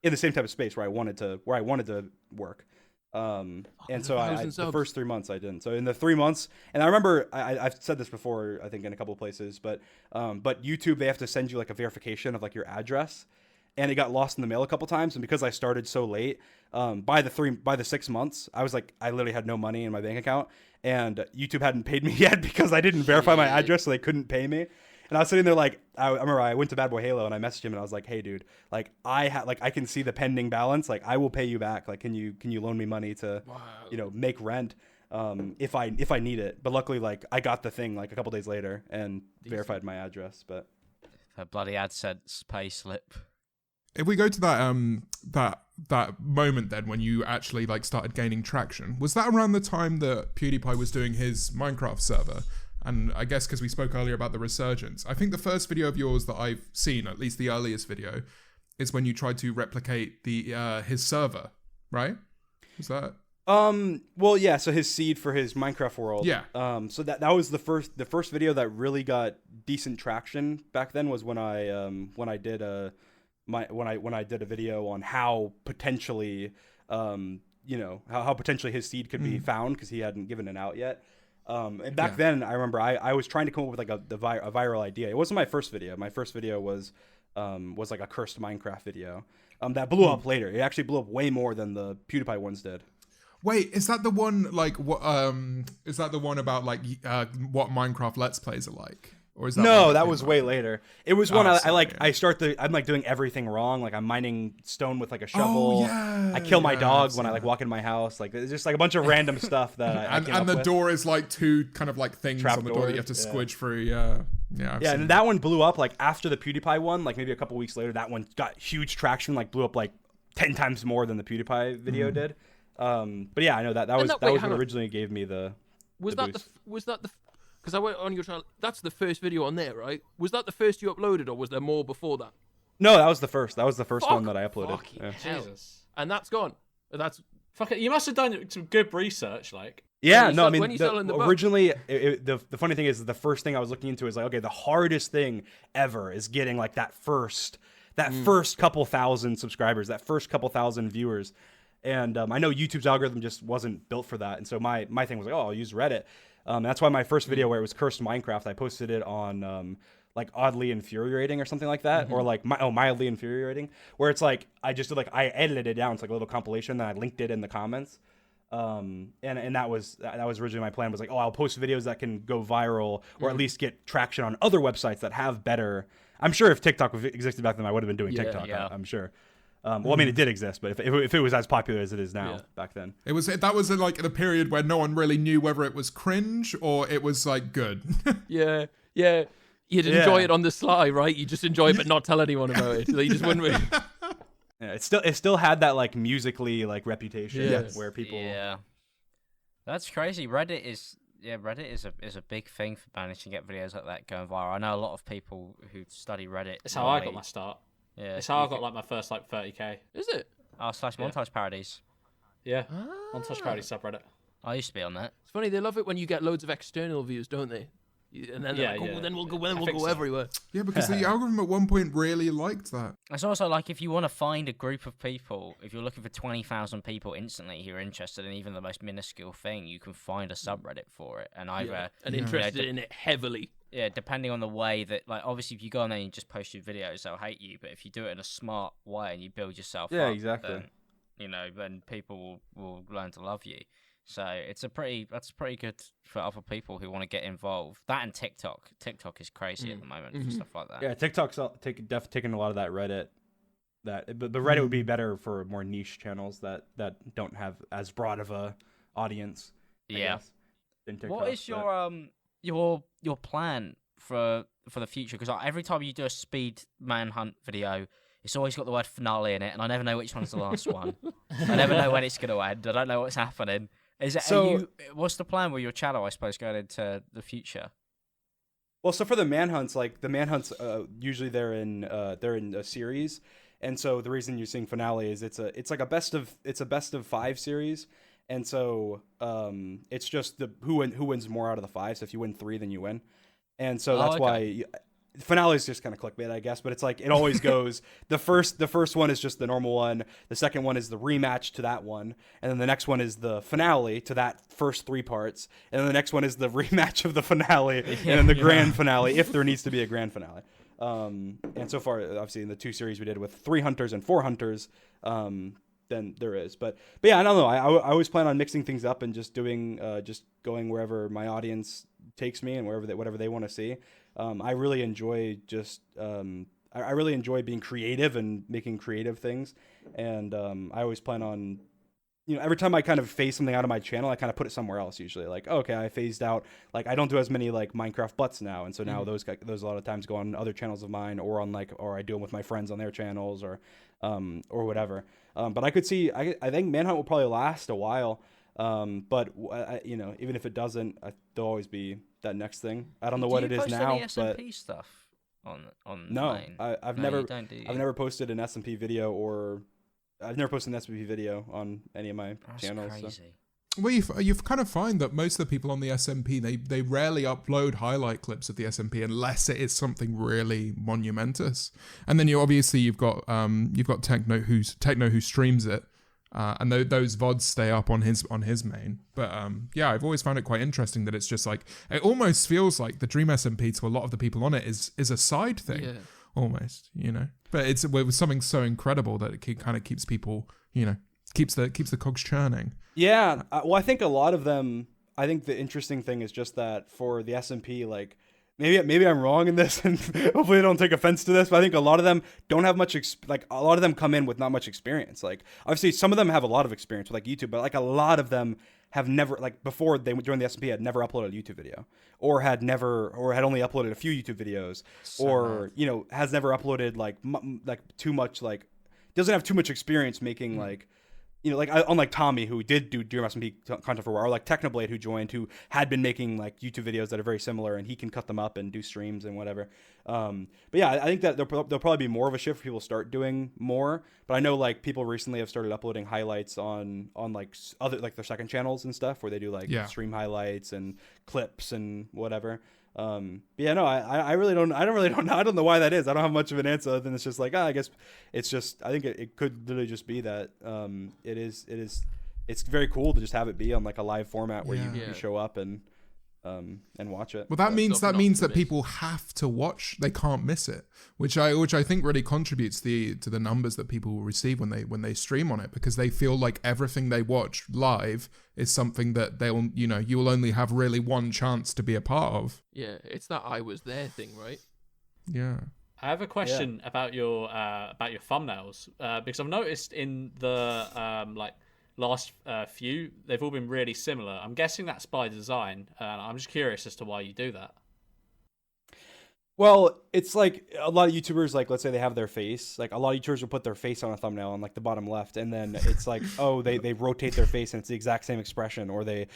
in the same type of space where I wanted to work. And so the first 3 months I didn't. So in the 3 months, and I remember I've said this before, I think in a couple of places, but YouTube, they have to send you like a verification of like your address, and it got lost in the mail a couple times. And because I started so late, by the 6 months, I was like, I literally had no money in my bank account, and YouTube hadn't paid me yet because I didn't verify my address, so they couldn't pay me. And I was sitting there like, I remember I went to Bad Boy Halo and I messaged him and I was like, hey dude, like I can see the pending balance. Like I will pay you back. Like, can you loan me money to, make rent, if I need it. But luckily, like I got the thing like a couple days later and verified my address. But a bloody AdSense pay slip. If we go to that moment then when you actually like started gaining traction, was that around the time that PewDiePie was doing his Minecraft server? And I guess because we spoke earlier about the resurgence, I think the first video of yours that I've seen, at least the earliest video, is when you tried to replicate his server, right? Was that? Well, yeah. So his seed for his Minecraft world. Yeah. So that was the first video that really got decent traction back then was when I did a video on how potentially how potentially his seed could be found because he hadn't given it out yet. And back then, I remember I was trying to come up with like a viral idea. It wasn't my first video. My first video was like a cursed Minecraft video that blew up later. It actually blew up way more than the PewDiePie ones did. Wait, is that the one like what? Is that the one about like what Minecraft Let's Plays are like? Or is that No, one that came was out? way later. It was when I sorry, like yeah. I'm like doing everything wrong. Like I'm mining stone with like a shovel. yeah, I kill my yeah, dog I've when I seen like that. walk in my house. Like it's just like a bunch of random stuff that I came And up the with. door is like two kind of like things Trap on the door that you have to doors, yeah. squidge through. Yeah, yeah. I've Yeah, seen and that one blew up like after the PewDiePie one. Like maybe a couple weeks later, that one got huge traction. Like blew up like 10 times more than the PewDiePie video did. But yeah, I know that was wait, what hang on. originally gave me the Was the that boost. the because I went on your channel? That's the first video on there, right? Was that the first you uploaded, or was there more before that? No, that was the first. That was the first one Fuck. that I uploaded. Fucking Yeah. hell. Jesus. And that's gone. That's Fuck it. You must have done some good research, like. Yeah, When you no, I sell- mean, when you sell in the book. originally, the funny thing is the first thing I was looking into is like, okay, the hardest thing ever is getting like that first couple thousand subscribers, that first couple thousand viewers. And I know YouTube's algorithm just wasn't built for that. And so my thing was like, oh, I'll use Reddit. That's why my first video where it was cursed Minecraft, I posted it on like oddly infuriating or something like that, or like mildly infuriating, where it's like I just did like I edited it down. It's like a little compilation, then I linked it in the comments. And that was originally my plan, was like, oh, I'll post videos that can go viral or at least get traction on other websites that have better. I'm sure if TikTok existed back then, I would have been doing Yeah, TikTok. yeah. I'm sure. Well, I mean, it did exist, but if it was as popular as it is now back then. That was in like the period where no one really knew whether it was cringe or it was like good. yeah. You'd enjoy it on the sly, right? You just enjoy it, but not tell anyone about it. You just wouldn't really. Yeah, it still had that like musically like reputation Yes. where people. Yeah, that's crazy. Reddit is a big thing for managing to get videos like that going viral. I know a lot of people who study Reddit. It's how I got my start. Yeah, It's how I got like my first like 30k. Is it? slash montage parodies. Yeah. Montage Parody subreddit. I used to be on that. It's funny, they love it when you get loads of external views, don't they? And then they're like, Yeah. oh, then we'll go think so. everywhere. Yeah, because the algorithm at one point really liked that. It's also like if you want to find a group of people, if you're looking for 20,000 people instantly who are interested in even the most minuscule thing, you can find a subreddit for it. And either And interested in it heavily. yeah, depending on the way that, like, obviously if you go on there and you just post your videos, they'll hate you. But if you do it in a smart way and you build yourself Yeah, up, exactly. then people will learn to love you. So that's pretty good for other people who want to get involved. That and TikTok. TikTok is crazy at the moment for stuff like that. Yeah, TikTok's taking a lot of that Reddit. But Reddit would be better for more niche channels that don't have as broad of a audience. I guess, than TikTok, What is your plan for the future? Because every time you do a speed manhunt video, it's always got the word finale in it, and I never know which one's the last one. I never know when it's going to end. I don't know what's happening. What's the plan with your channel, I suppose, going into the future? Well, so for the manhunts, like the manhunts, usually they're in a series, and so the reason you're seeing finale is it's a best of 5 series, and so it's just who wins more out of the 5. So if you win 3, then you win, and so that's why. Finale is just kind of clickbait, I guess, but it's like it always goes. The first one is just the normal one. The second one is the rematch to that one, and then the next one is the finale to that first 3 parts, and then the next one is the rematch of the finale, and then the grand finale if there needs to be a grand finale. And so far, obviously, in the 2 series we did with 3 hunters and 4 hunters, then there is. But yeah, I don't know. I always plan on mixing things up and just doing just going wherever my audience takes me and whatever they want to see. I really enjoy I really enjoy being creative and making creative things, and I always plan on, every time I kind of phase something out of my channel, I kind of put it somewhere else. Usually, like, okay, I phased out, like I don't do as many like Minecraft butts now, and so now those a lot of times go on other channels of mine, or I do them with my friends on their channels, or whatever. But I could see, I think Manhunt will probably last a while. But even if it doesn't, there'll always be that next thing. I don't know what it is now, but SMP stuff on no, mine? I've No, never you don't, do you? I've never posted an SMP video, or I've never posted an SMP video on any of my That's channels. So. crazy. Well, you kind of find that most of the people on the SMP, they rarely upload highlight clips of the SMP unless it is something really monumentous. And then you've got Techno who streams it, and those VODs stay up on his main. But yeah, I've always found it quite interesting that it's just like, it almost feels like the Dream SMP to a lot of the people on it is a side thing, almost, But it was something so incredible that it kind of keeps people, keeps the cogs churning. Yeah, well, I think a lot of them. I think the interesting thing is just that for the SMP, like maybe I'm wrong in this, and hopefully they don't take offense to this, but I think a lot of them don't have much a lot of them come in with not much experience. Like obviously some of them have a lot of experience with like YouTube, but like a lot of them have never, like before they joined the SMP, had never uploaded a YouTube video, or had only uploaded a few YouTube videos, or has never uploaded like too much, like doesn't have too much experience making like. Like unlike Tommy, who did do Dream SMP content for a while, or like Technoblade, who joined, who had been making like YouTube videos that are very similar, and he can cut them up and do streams and whatever. But yeah, I think that there'll probably be more of a shift for people to start doing more. But I know like people recently have started uploading highlights on like other like their second channels and stuff, where they do like stream highlights and clips and whatever. But yeah, no, I don't know why that is. I don't have much of an answer other than it's just like, I guess it's just, I think it could literally just be that, it's very cool to just have it be on like a live format where you show up and watch it. Well, that means that people have to watch. They can't miss it, which I think really contributes to the numbers that people will receive when they stream on it, because they feel like everything they watch live is something that they'll you will only have really one chance to be a part of. Yeah, it's that I was there thing, right? Yeah. I have a question about your thumbnails, because I've noticed in the last few, they've all been really similar. I'm guessing that's by design. I'm just curious as to why you do that. Well, it's like a lot of YouTubers, like let's say they have their face, like a lot of YouTubers will put their face on a thumbnail on like the bottom left, and then it's like, oh, they rotate their face and it's the exact same expression, or they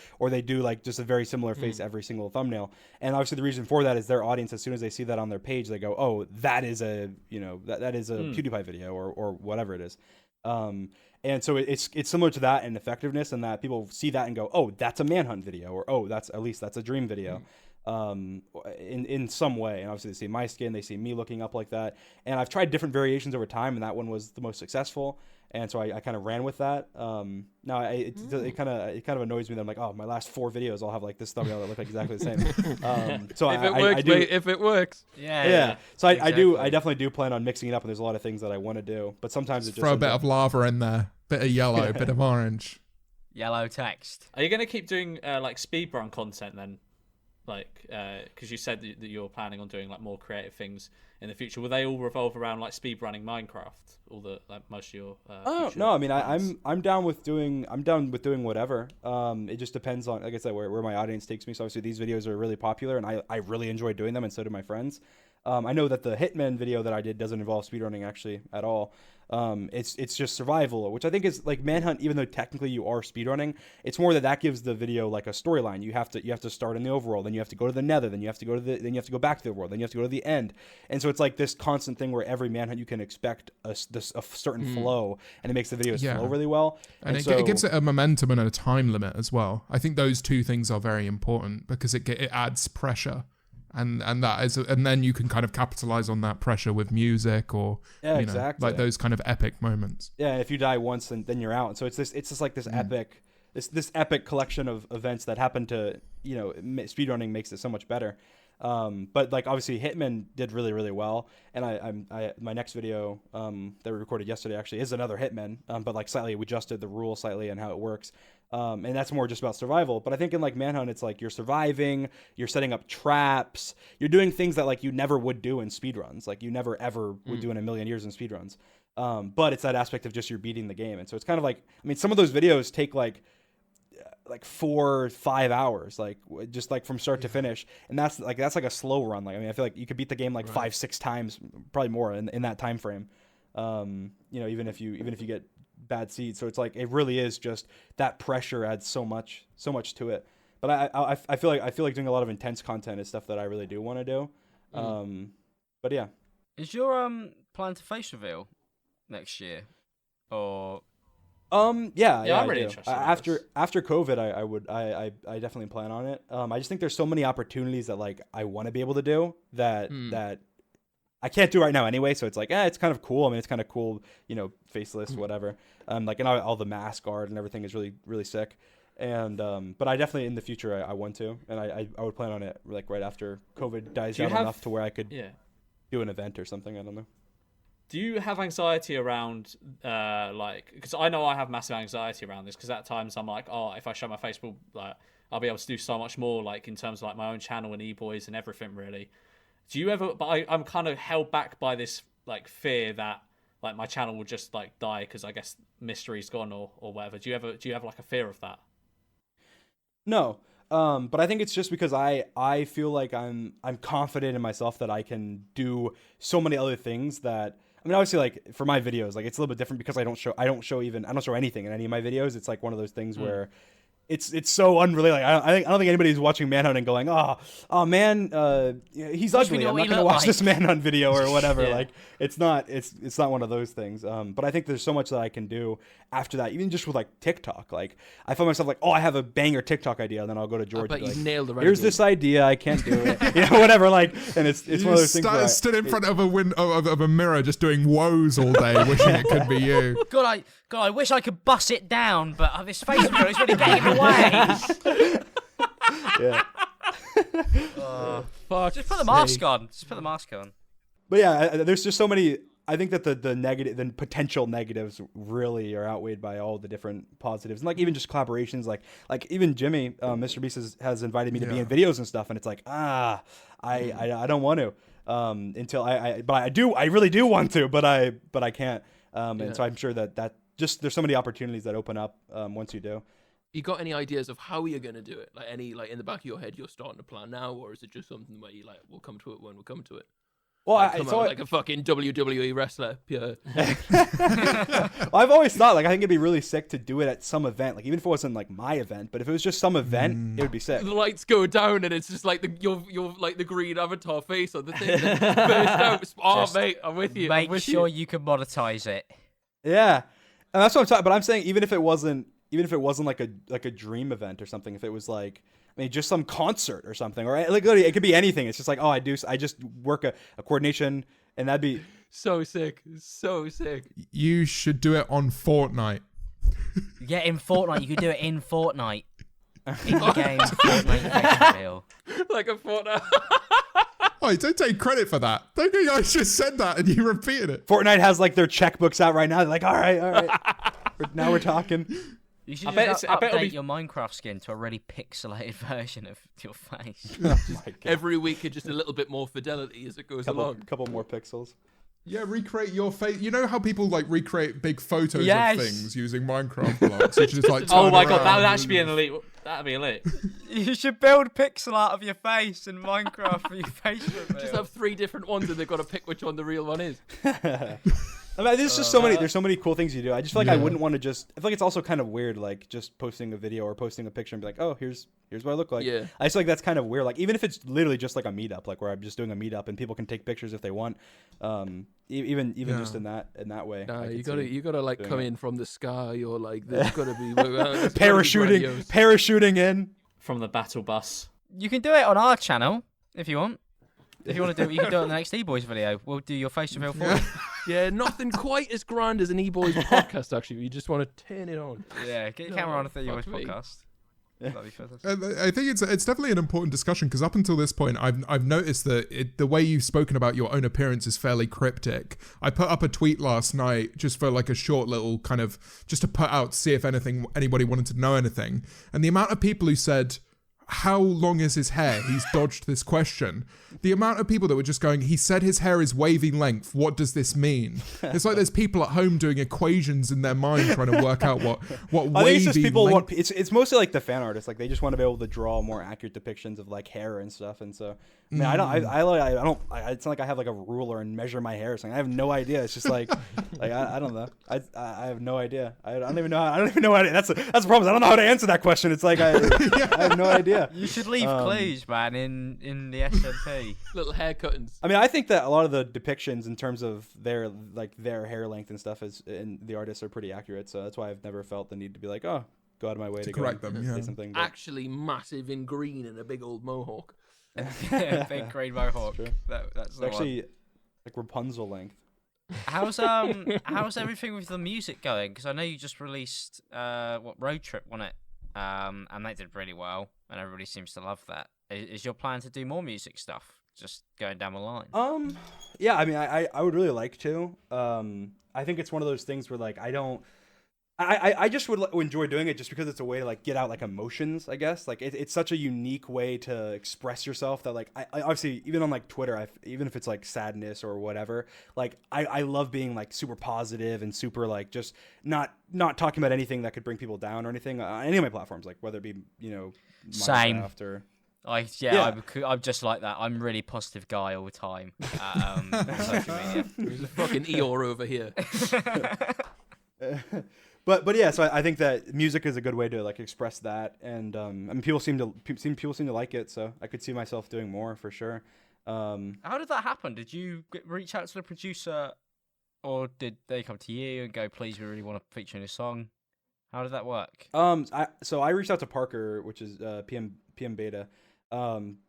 do like just a very similar face every single thumbnail. And obviously the reason for that is their audience, as soon as they see that on their page, they go, oh, that is a that is a PewDiePie video or whatever it is. And so it's similar to that in effectiveness, and that people see that and go, oh, that's a Manhunt video, or oh, that's a Dream video. In some way. And obviously they see my skin, they see me looking up like that. And I've tried different variations over time, and that one was the most successful. And so I kind of ran with that. Now it kind of annoys me that I'm like, oh, my last 4 videos all have like this thumbnail that look like exactly the same. So if it works. Yeah. So I definitely do plan on mixing it up, and there's a lot of things that I want to do, but sometimes it just throw a bit of lava in there, bit of yellow, bit of orange. Yellow text. Are you going to keep doing like speedrun content then? Like, because you said that you're planning on doing like more creative things in the future. Will they all revolve around like speedrunning Minecraft? All the most of your. No, I mean I'm down with doing whatever. It just depends on, like I said, where my audience takes me. So obviously these videos are really popular, and I really enjoy doing them, and so do my friends. I know that the Hitman video that I did doesn't involve speedrunning actually at all. It's just survival, which I think is like Manhunt. Even though technically you are speedrunning, it's more that gives the video like a storyline. You have to start in the overworld, then you have to go to the Nether, then you have to go back to the world, then you have to go to the end. And so it's like this constant thing where every Manhunt you can expect a certain flow, and it makes the videos flow really well. And it gives it a momentum and a time limit as well. I think those two things are very important, because it adds pressure. And then you can kind of capitalize on that pressure with music, or exactly, like those kind of epic moments. Yeah, and if you die once, then you're out. And so it's just like this epic, this epic collection of events that happen to speedrunning makes it so much better. But like obviously Hitman did really, really well, and I my next video that we recorded yesterday actually is another Hitman, but like slightly we adjusted the rule slightly and how it works. And that's more just about survival. But I think in like Manhunt, it's like you're surviving, you're setting up traps, you're doing things that like you never would do in speedruns, like you never ever would do in a million years in speedruns. But it's that aspect of just you're beating the game. And so it's kind of like, I mean, some of those videos take like 4 or 5 hours, like just like from start to finish. And that's like a slow run. Like, I mean, I feel like you could beat the game like 5-6 times, probably more in that time frame. Even if you get bad seeds. So it's like, it really is just that pressure adds so much to it. But I feel like doing a lot of intense content is stuff that I really do want to do. But yeah. Is your plan to face reveal next year, or? Yeah, I'm really interested. After COVID, I definitely plan on it. I just think there's so many opportunities that like I want to be able to do that I can't do right now anyway. So it's like, it's kind of cool. I mean, it's kind of cool, faceless, whatever. Like, and all the mask art and everything is really, really sick. And but I definitely in the future I want to, and I would plan on it like right after COVID dies down enough to where I could do an event or something. I don't know. Do you have anxiety around, like, because I know I have massive anxiety around this, because at times I'm like, oh, if I show my face, I'll be able to do so much more, like, in terms of, like, my own channel and Eboys and everything, really. Do you ever, but I'm kind of held back by this, like, fear that, like, my channel will just, like, die because I guess mystery's gone or whatever. Do you have, like, a fear of that? No. But I think it's just because I feel like I'm confident in myself that I can do so many other things that, I mean, obviously, like, for my videos, like, it's a little bit different because I don't show anything in any of my videos. It's like one of those things where it's so unrelated. Like, I don't think anybody's watching Manhunt and going, oh man, he's ugly. I'm not gonna watch this Manhunt video or whatever. Yeah. Like, it's not one of those things. But I think there's so much that I can do after that, even just with like TikTok. Like, I find myself like, oh, I have a banger TikTok idea, and then I'll go to George. But and be you like, nailed the right. here's this idea, I can't do it. Whatever. Like, and it's one of those things. Where Stood in front of a mirror, just doing woes all day, wishing it could be you. God, I wish I could bust it down, but this face mirror is really getting in the way. Yeah. Fuck. Just put the mask on. Just put the mask on. But yeah, there's just so many. I think that the potential negatives really are outweighed by all the different positives, and like even just collaborations, like even Jimmy, Mr. Beast has invited me to be in videos and stuff, and it's like I don't want to until I really do want to, but I can't, and so I'm sure that just there's so many opportunities that open up once you do. You got any ideas of how you're gonna do it? Like any in the back of your head, you're starting to plan now, or is it just something where you like we'll come to it when we come to it? Well, like a fucking WWE wrestler. Yeah. I've always thought like I think it'd be really sick to do it at some event, like even if it wasn't like my event, but if it was just some event, it would be sick. The lights go down and it's just like your like the green avatar face on the thing. That burst out. Mate, I'm with you. Make sure you can monetize it. Yeah, and that's what I'm talking. But I'm saying even if it wasn't like a dream event or something, if it was like, I mean, just some concert or something, or like literally it could be anything. It's just like, oh, I just work a coordination, and that'd be so sick, so sick. You should do it on Fortnite. Yeah, in Fortnite, you could do it in Fortnite. In the game, Fortnite real. Like a Fortnite. Oh, don't take credit for that. Don't think I just said that and you repeated it. Fortnite has like their checkbooks out right now. They're like, all right, now we're talking. You should just update your Minecraft skin to a really pixelated version of your face. Oh my God. Every week, just a little bit more fidelity as it goes along. Couple more pixels. Yeah, recreate your face. You know how people like recreate big photos Yes. of things using Minecraft blocks? You just like Oh turn my god, around that would and- actually be an elite. That'd be elite. You should build pixel art of your face in Minecraft for your face reveal. Just have 3 different ones, and they've got to pick which one the real one is. I mean, there's just there's so many cool things you do. I just feel like I wouldn't want to I feel like it's also kind of weird, like just posting a video or posting a picture and be like, oh, here's what I look like. Yeah. I just feel like that's kind of weird. Like even if it's literally just like a meetup, like where I'm just doing a meetup and people can take pictures if they want. Even just in that way. Nah, I you could see gotta like doing come it. in from the sky, or like there's gotta be parachuting in. From the battle bus. You can do it on our channel if you want. If you want to do it, you can do it on the next Eboys video. We'll do your face reveal for you. Yeah, nothing quite as grand as an Eboys podcast. Actually, you just want to turn it on. Yeah, get your camera on the Eboys fuck me. podcast. That'd be fantastic. I think it's definitely an important discussion because up until this point, I've noticed that the way you've spoken about your own appearance is fairly cryptic. I put up a tweet last night just for like a short little kind of just to put out to see if anybody wanted to know anything, and the amount of people who said, how long is his hair? He's dodged this question. The amount of people that were just going, he said his hair is wavy length. What does this mean? It's like there's people at home doing equations in their mind trying to work out what I think it's just wavy people length. it's mostly like the fan artists. Like they just want to be able to draw more accurate depictions of like hair and stuff. And so I mean, it's not like I have like a ruler and measure my hair or something. I have no idea. It's just like I don't know. I have no idea. I don't even know. I don't even know how to, that's the problem. I don't know how to answer that question. It's like I have no idea. You should leave clues, man, in the SMP. Little hair cuttings. I mean, I think that a lot of the depictions in terms of their hair length and stuff and the artists are pretty accurate. So that's why I've never felt the need to be like, oh, go out of my way to correct go them. and Yeah. say something. But Actually, massive in green and a big old mohawk. Big green mohawk. True. That's it's the actually like Rapunzel length. one. How's everything with the music going? Because I know you just released Road Trip, wasn't it? And that did really well, and everybody seems to love that. Is your plan to do more music stuff? just going down the line? Yeah, I mean, I would really like to. I think it's one of those things where like I just would enjoy doing it just because it's a way to like get out like emotions, I guess. Like it's such a unique way to express yourself that like I obviously even on like Twitter, even if it's like sadness or whatever, like I love being like super positive and super like just not talking about anything that could bring people down or anything on any of my platforms, like whether it be Same. Minecraft or I'm just like that. I'm a really positive guy all the time. Social media. There's a fucking Eeyore over here. But yeah, so I think that music is a good way to like express that, and I mean people seem to like it, so I could see myself doing more for sure. How did that happen? Did you reach out to the producer, or did they come to you and go, "Please, we really want to feature in a song"? How did that work? So I reached out to Parker, which is PM Beta,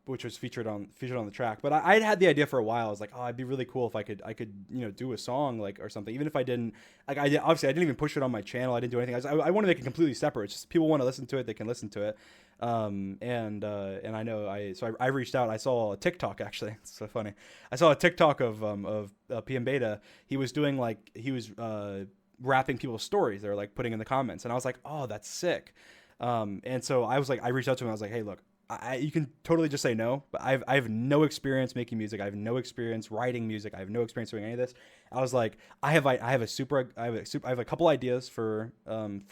which was featured on the track. But I'd had the idea for a while. I was like, oh, it'd be really cool if I could do a song like or something. Even if I didn't I didn't even push it on my channel. I didn't do anything. I want to make it completely separate. It's just people want to listen to it, they can listen to it. And I know I reached out. I saw a TikTok actually. It's so funny. I saw a TikTok of PM Beta. He was doing rapping people's stories. They're like putting in the comments, and I was like, oh, that's sick. And so I reached out to him. I was like, hey, look, you can totally just say no, but I have no experience making music. I have no experience writing music. I have no experience doing any of this. I was like, I have a couple ideas for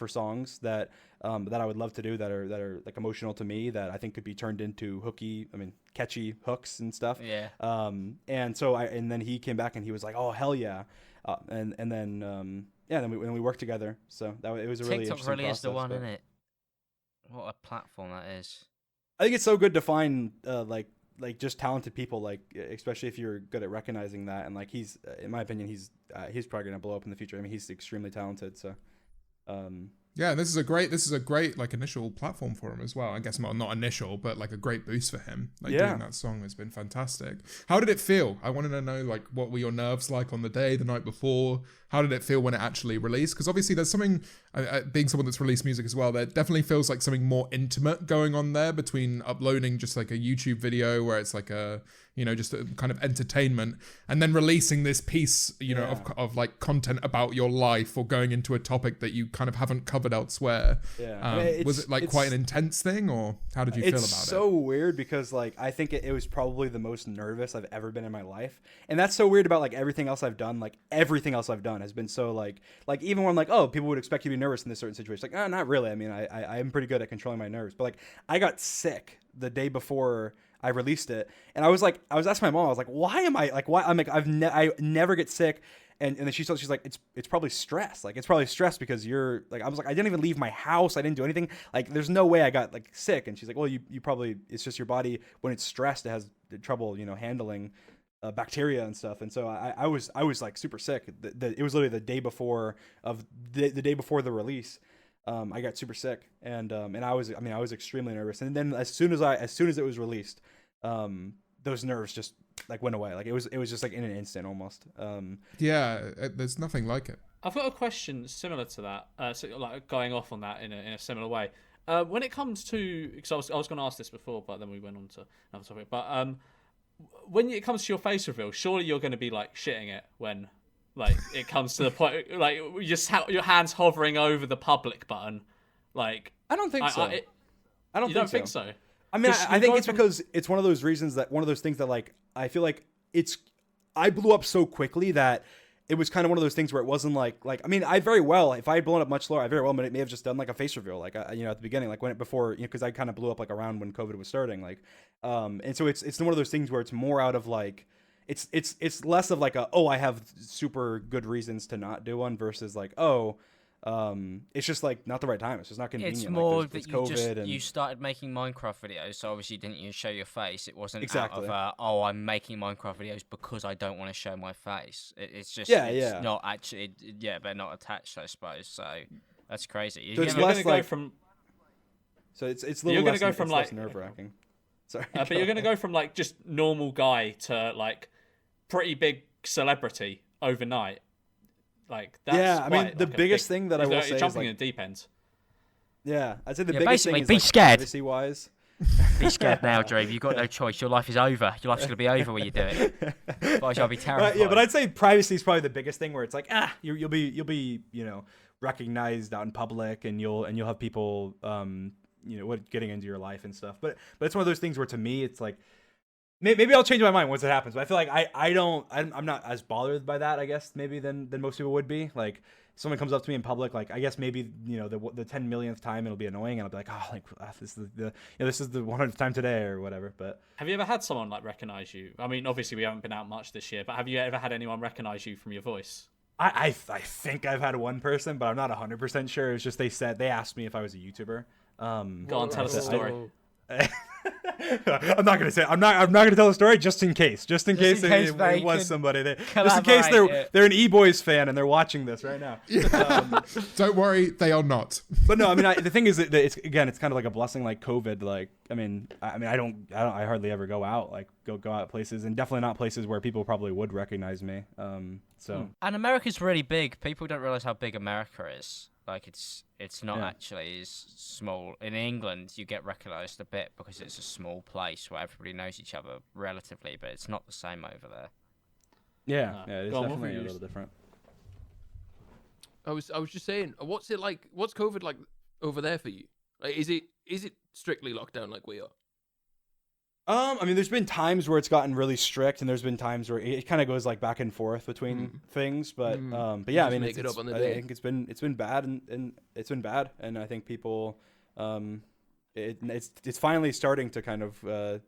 songs that I would love to do that are like emotional to me, that I think could be turned into catchy hooks and stuff. Yeah. And then he came back and he was like, oh hell yeah. And then we worked together. So it was a really TikTok interesting really process, is the one, isn't it? What a platform that is. I think it's so good to find like just talented people, like especially if you're good at recognizing that. And like he's, in my opinion, he's probably gonna blow up in the future. I mean, he's extremely talented. So yeah, this is a great like initial platform for him as well. I guess not initial, but like a great boost for him. Like doing that song has been fantastic. How did it feel? I wanted to know like what were your nerves like on the night before? How did it feel when it actually released? Because obviously there's something, being someone that's released music as well, there definitely feels like something more intimate going on there between uploading just like a YouTube video where it's like a, just a kind of entertainment, and then releasing this piece, of like content about your life or going into a topic that you kind of haven't covered elsewhere. Yeah. Was it like quite an intense thing, or how did you feel about it? It's so weird because like I think it was probably the most nervous I've ever been in my life. And that's so weird about like everything else I've done. Like everything else I've done has been so like even when I'm like, oh, people would expect you to be nervous in this certain situation. Like, not really. I mean, I'm pretty good at controlling my nerves. But like I got sick the day before I released it, and I was asking my mom, I was like, why am I like, why? I'm like, I never get sick. And then she's like, it's probably stress. Like, it's probably stress because you're like, I was like, I didn't even leave my house. I didn't do anything. Like, there's no way I got like sick. And she's like, well, you probably, it's just your body when it's stressed, it has trouble, handling bacteria and stuff. And so I was like super sick. It was literally the day before the day before the release. I got super sick, and I was extremely nervous. And then as soon as it was released, those nerves just like went away. Like it was just like in an instant almost. There's nothing like it. I've got a question similar to that. So like going off on that in a similar way. When it comes to, because I was going to ask this before, but then we went on to another topic. But when it comes to your face reveal, surely you're going to be like shitting it when. Like it comes to the point, like just your hands hovering over the public button, like I don't think so. I don't think so. I mean, I think it's because it's one of those things that like I feel like I blew up so quickly that it was kind of one of those things where it wasn't like I mean, if I had blown up much lower, I very well may have just done like a face reveal, like at the beginning, like because I kind of blew up like around when COVID was starting, like and so it's one of those things where it's more out of like. It's less of like I have super good reasons to not do one versus like it's just like not the right time. It's just not convenient. It's more like, that you started making Minecraft videos, so obviously you didn't show your face. It wasn't exactly. out of I'm making Minecraft videos because I don't want to show my face. It's just not actually but not attached, I suppose. So that's crazy. So it's less like So it's a little less, go from like nerve wracking. Sorry, but you're gonna go from like just normal guy to like pretty big celebrity overnight. Like that's I mean the biggest thing that I will say jumping is in the deep end. Yeah, I'd say the biggest thing is be like, scared. privacy wise. Be scared now, Dream. You've got no choice. Your life is over. Your life's going to be over when you do it. Otherwise, I'll be terrified. Yeah, but I'd say privacy is probably the biggest thing where it's like, you'll be recognized out in public, and you'll have people getting into your life and stuff. But it's one of those things where to me it's like, maybe I'll change my mind once it happens. But I feel like I'm not as bothered by that, I guess, maybe than most people would be. Like, someone comes up to me in public, like, I guess maybe the 10 millionth time it'll be annoying, and I'll be like, this is the 100th time today or whatever. But have you ever had someone like recognize you? I mean, obviously we haven't been out much this year, but have you ever had anyone recognize you from your voice? I think I've had one person, but I'm not 100% sure. It's just they asked me if I was a YouTuber. Go on, tell us a story. I'm not gonna tell the story just in case it was somebody. Just in case they're an Eboys fan and they're watching this right now. Don't worry, they are not. But no, I mean, the thing is that it's kind of like a blessing, like COVID. Like, I hardly ever go out, like go out places, and definitely not places where people probably would recognize me. And America's really big. People don't realize how big America is. Like, it's not actually as small. In England, you get recognised a bit because it's a small place where everybody knows each other relatively, but it's not the same over there. Yeah, it's definitely a little different. I was just saying, what's it like? What's COVID like over there for you? Like, is it strictly lockdown like we are? I mean, there's been times where it's gotten really strict, and there's been times where it kind of goes like back and forth between things. But yeah, I mean, I think it's been bad, and it's been bad, and I think people, it's finally starting to kind of go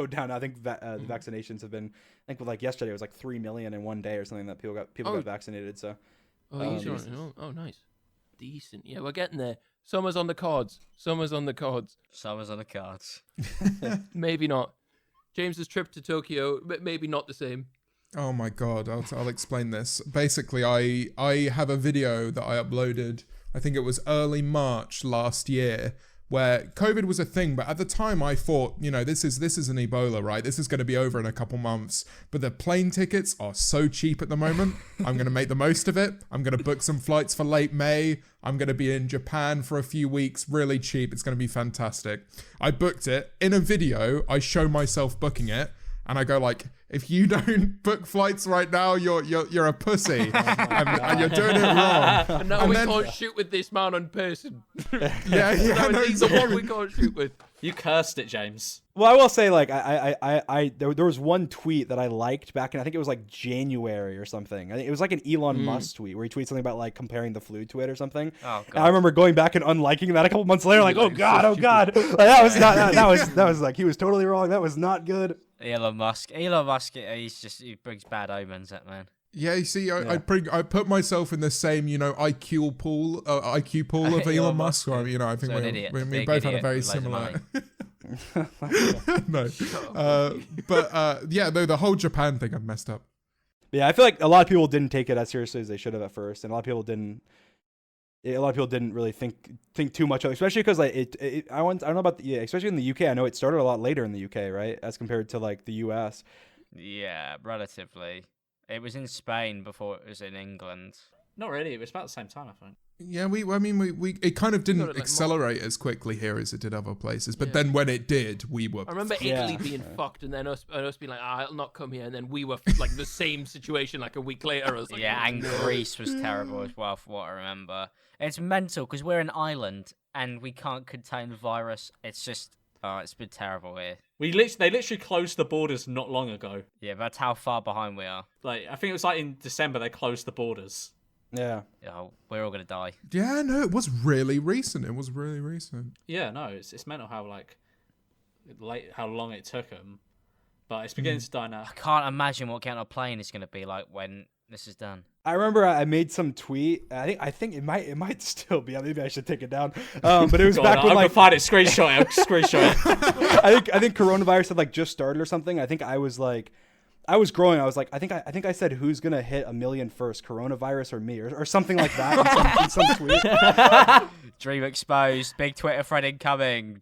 down. I think the vaccinations have been, I think like yesterday it was like 3 million in one day or something that people got vaccinated. So, nice, decent. Yeah, we're getting there. Summer's on the cards. Maybe not. James's trip to Tokyo, maybe not the same. Oh my god, I'll explain this. Basically, I have a video that I uploaded, I think it was early March last year, where COVID was a thing, but at the time I thought, this is an Ebola, right? This is going to be over in a couple months, but the plane tickets are so cheap at the moment. I'm going to make the most of it. I'm going to book some flights for late May. I'm going to be in Japan for a few weeks, really cheap. It's going to be fantastic. I booked it. In a video, I show myself booking it, and I go like, if you don't book flights right now, you're a pussy, and you're doing it wrong. And now we can't shoot with this man in person. Yeah. He's the one we can't shoot with. You cursed it, James. Well, I will say, like, there was one tweet that I liked back in, I think it was like January or something. I think it was like an Elon Musk tweet where he tweeted something about like comparing the flu to it or something. Oh, God. And I remember going back and unliking that a couple months later, like, oh God. Like, that was not, that was like, he was totally wrong. That was not good. Elon Musk, he brings bad omens, that man. Yeah, you see, I put myself in the same, IQ pool of Elon Musk. Or, I think we both had a very similar. No, the whole Japan thing I've messed up. Yeah, I feel like a lot of people didn't take it as seriously as they should have at first, and a lot of people didn't really think too much of it, especially because like I don't know about especially in the UK. I know it started a lot later in the UK, right, as compared to like the US. Yeah, relatively. It was in Spain before it was in England. Not really. It was about the same time, I think. Yeah, we it kind of didn't accelerate as quickly here as it did other places. But then when it did, we were. I remember Italy being fucked, and then us being like, I'll not come here, and then we were like the same situation like a week later. I was like, and Greece was terrible as well, for what I remember. It's mental because we're an island and we can't contain the virus. It's just. Oh, it's been terrible here. They literally closed the borders not long ago. Yeah, that's how far behind we are. Like, I think it was like in December they closed the borders. Yeah. Oh, we're all gonna die. Yeah, no, it was really recent. Yeah, no, it's mental how how long it took them, but it's beginning to die now. I can't imagine what getting on a plane is gonna be like when this is done. I remember I made some tweet. I think it might still be. Maybe I should take it down. But it was back when I'm gonna find it. Screenshot it. I think coronavirus had like just started or something. I think I was growing. I was like, I think I said, who's gonna hit 1 million first, coronavirus or me, or something like that in some tweet. Dream exposed. Big Twitter thread incoming.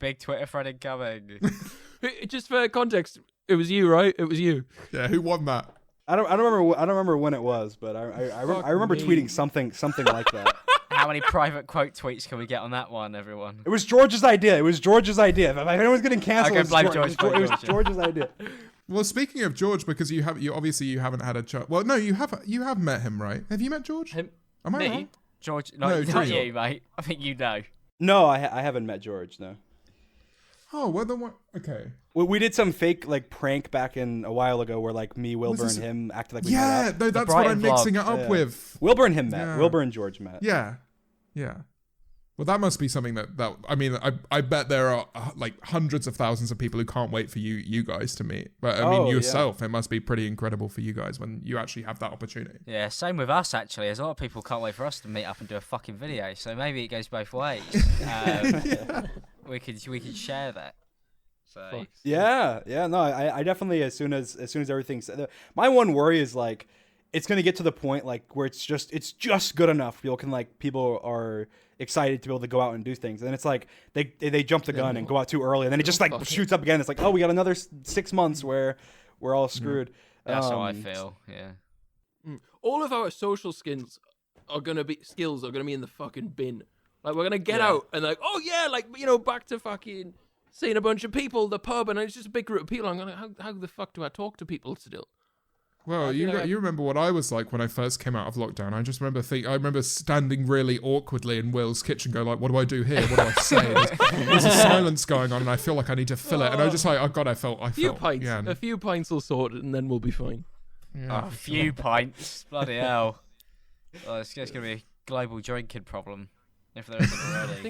Just for context, it was you, right? It was you. Yeah, who won that? I don't remember when it was, but I remember tweeting something like that. How many private quote tweets can we get on that one, everyone? It was George's idea. If anyone's getting canceled, Okay, blame George, it was George's idea. Well, speaking of George, because you obviously you haven't had a chance. Well, no, you have met him, right? Have you met George? Him- Am I me? wrong? George, No, not Dream. you, mate. I think you know. No, I haven't met George. No. Oh, well, the one. Okay. We did some fake like prank back in a while ago where like me, Wilbur, this and a- him acted like we met Yeah, up. no, that's what I'm Brighton mixing vlog. it up Yeah. with. Wilbur and him met. Yeah. Wilbur and George met. Yeah. Well, that must be something that I mean, I bet there are like hundreds of thousands of people who can't wait for you guys to meet. But I mean, Oh, yeah. yourself, it must be pretty incredible for you guys when you actually have that opportunity. Yeah, same with us actually. There's a lot of people can't wait for us to meet up and do a fucking video. So maybe it goes both ways. We could share that. So Yeah, no, I definitely as soon as everything's my one worry is like it's gonna get to the point like where it's just good enough. People are excited to be able to go out and do things, and it's like they jump the gun and go out too early, and then it just like shoots up again. It's like, oh, we got another 6 months where we're all screwed. that's how I feel. Yeah. All of our social skills are gonna be in the fucking bin. Like we're gonna get out and like, oh yeah, like back to fucking seeing a bunch of people, the pub, and it's just a big group of people. I'm gonna how the fuck do I talk to people still? Well, you remember what I was like when I first came out of lockdown. I just remember I remember standing really awkwardly in Will's kitchen, go like, "What do I do here? What do I say?" There's a silence going on, and I feel like I need to fill it. And I just like, oh god, I felt. A few pints will sort it, and then we'll be fine. Yeah, A few pints. Bloody hell. Oh, it's going to be a global drinking problem if there isn't already.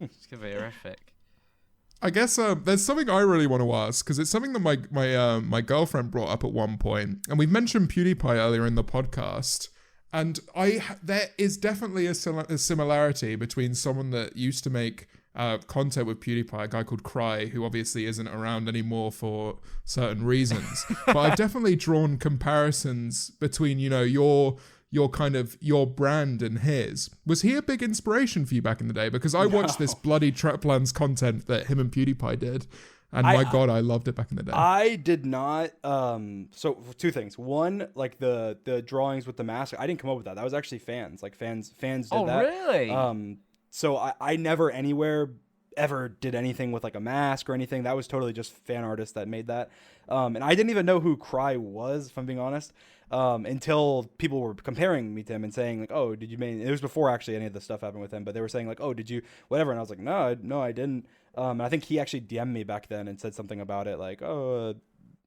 It's going to be horrific. I guess there's something I really want to ask because it's something that my girlfriend brought up at one point, and we mentioned PewDiePie earlier in the podcast. And there is definitely a similarity between someone that used to make content with PewDiePie, a guy called Cry, who obviously isn't around anymore for certain reasons. But I've definitely drawn comparisons between, your kind of your brand and his. Was he a big inspiration for you back in the day? Because I watched this bloody Traplan's content that him and PewDiePie did. And my God, I loved it back in the day. I did not. So two things. One, like the drawings with the mask. I didn't come up with that. That was actually fans. Like fans did that. Oh, really? So I never anywhere ever did anything with like a mask or anything. That was totally just fan artists that made that. And I didn't even know who Cry was, if I'm being honest, until people were comparing me to him and saying like, "Oh, did you mean?" It was before actually any of the stuff happened with him, but they were saying like, "Oh, did you whatever?" And I was like, "No, I didn't." And I think he actually DM'd me back then and said something about it, like, "Oh,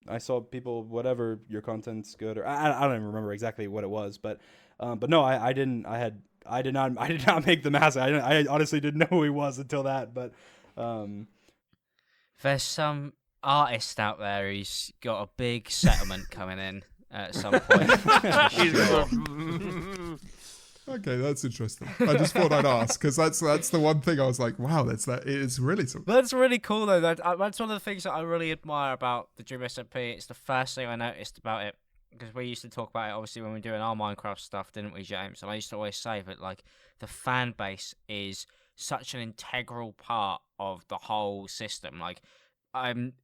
I saw people, whatever, your content's good," or I don't even remember exactly what it was, but no, I didn't. I did not make the mask. I honestly didn't know who he was until that. But There's some artist out there who's got a big settlement coming in at some point. Okay, that's interesting. I just thought I'd ask because that's the one thing I was like, wow, it is really something. That's really cool though. That's one of the things that I really admire about the Dream SMP. It's the first thing I noticed about it because we used to talk about it obviously when we were doing our Minecraft stuff, didn't we, James? And I used to always say that like the fan base is such an integral part of the whole system. Like,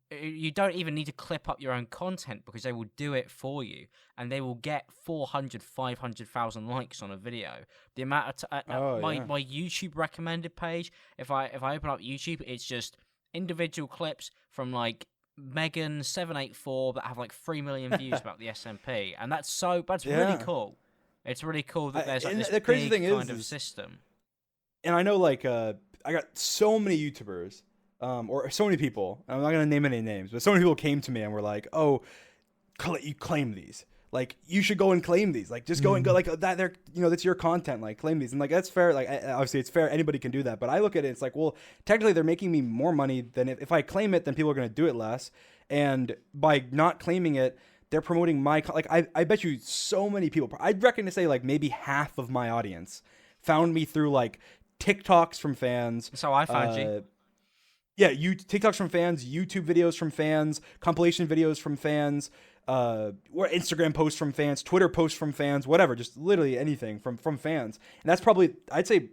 you don't even need to clip up your own content because they will do it for you, and they will get 400, 500,000 likes on a video. The amount of my YouTube recommended page, if I open up YouTube, it's just individual clips from like Megan784 that have like 3 million views about the SMP, and that's really cool. It's really cool that there's like this the crazy big thing kind of is, system. And I know like I got so many YouTubers. Or so many people, I'm not going to name any names, but so many people came to me and were like, "Oh, you claim these. Like, you should go and claim these. Like, just go and go like that. They're, that's your content. Like, claim these." And like, that's fair. Like, obviously it's fair. Anybody can do that. But I look at it, it's like, well, technically they're making me more money than if I claim it, then people are going to do it less. And by not claiming it, they're promoting my, like, I bet you so many people, I'd reckon to say like maybe half of my audience found me through like TikToks from fans. That's how I found you. Yeah, TikToks from fans, YouTube videos from fans, compilation videos from fans, or Instagram posts from fans, Twitter posts from fans, whatever, just literally anything from fans. And that's probably, I'd say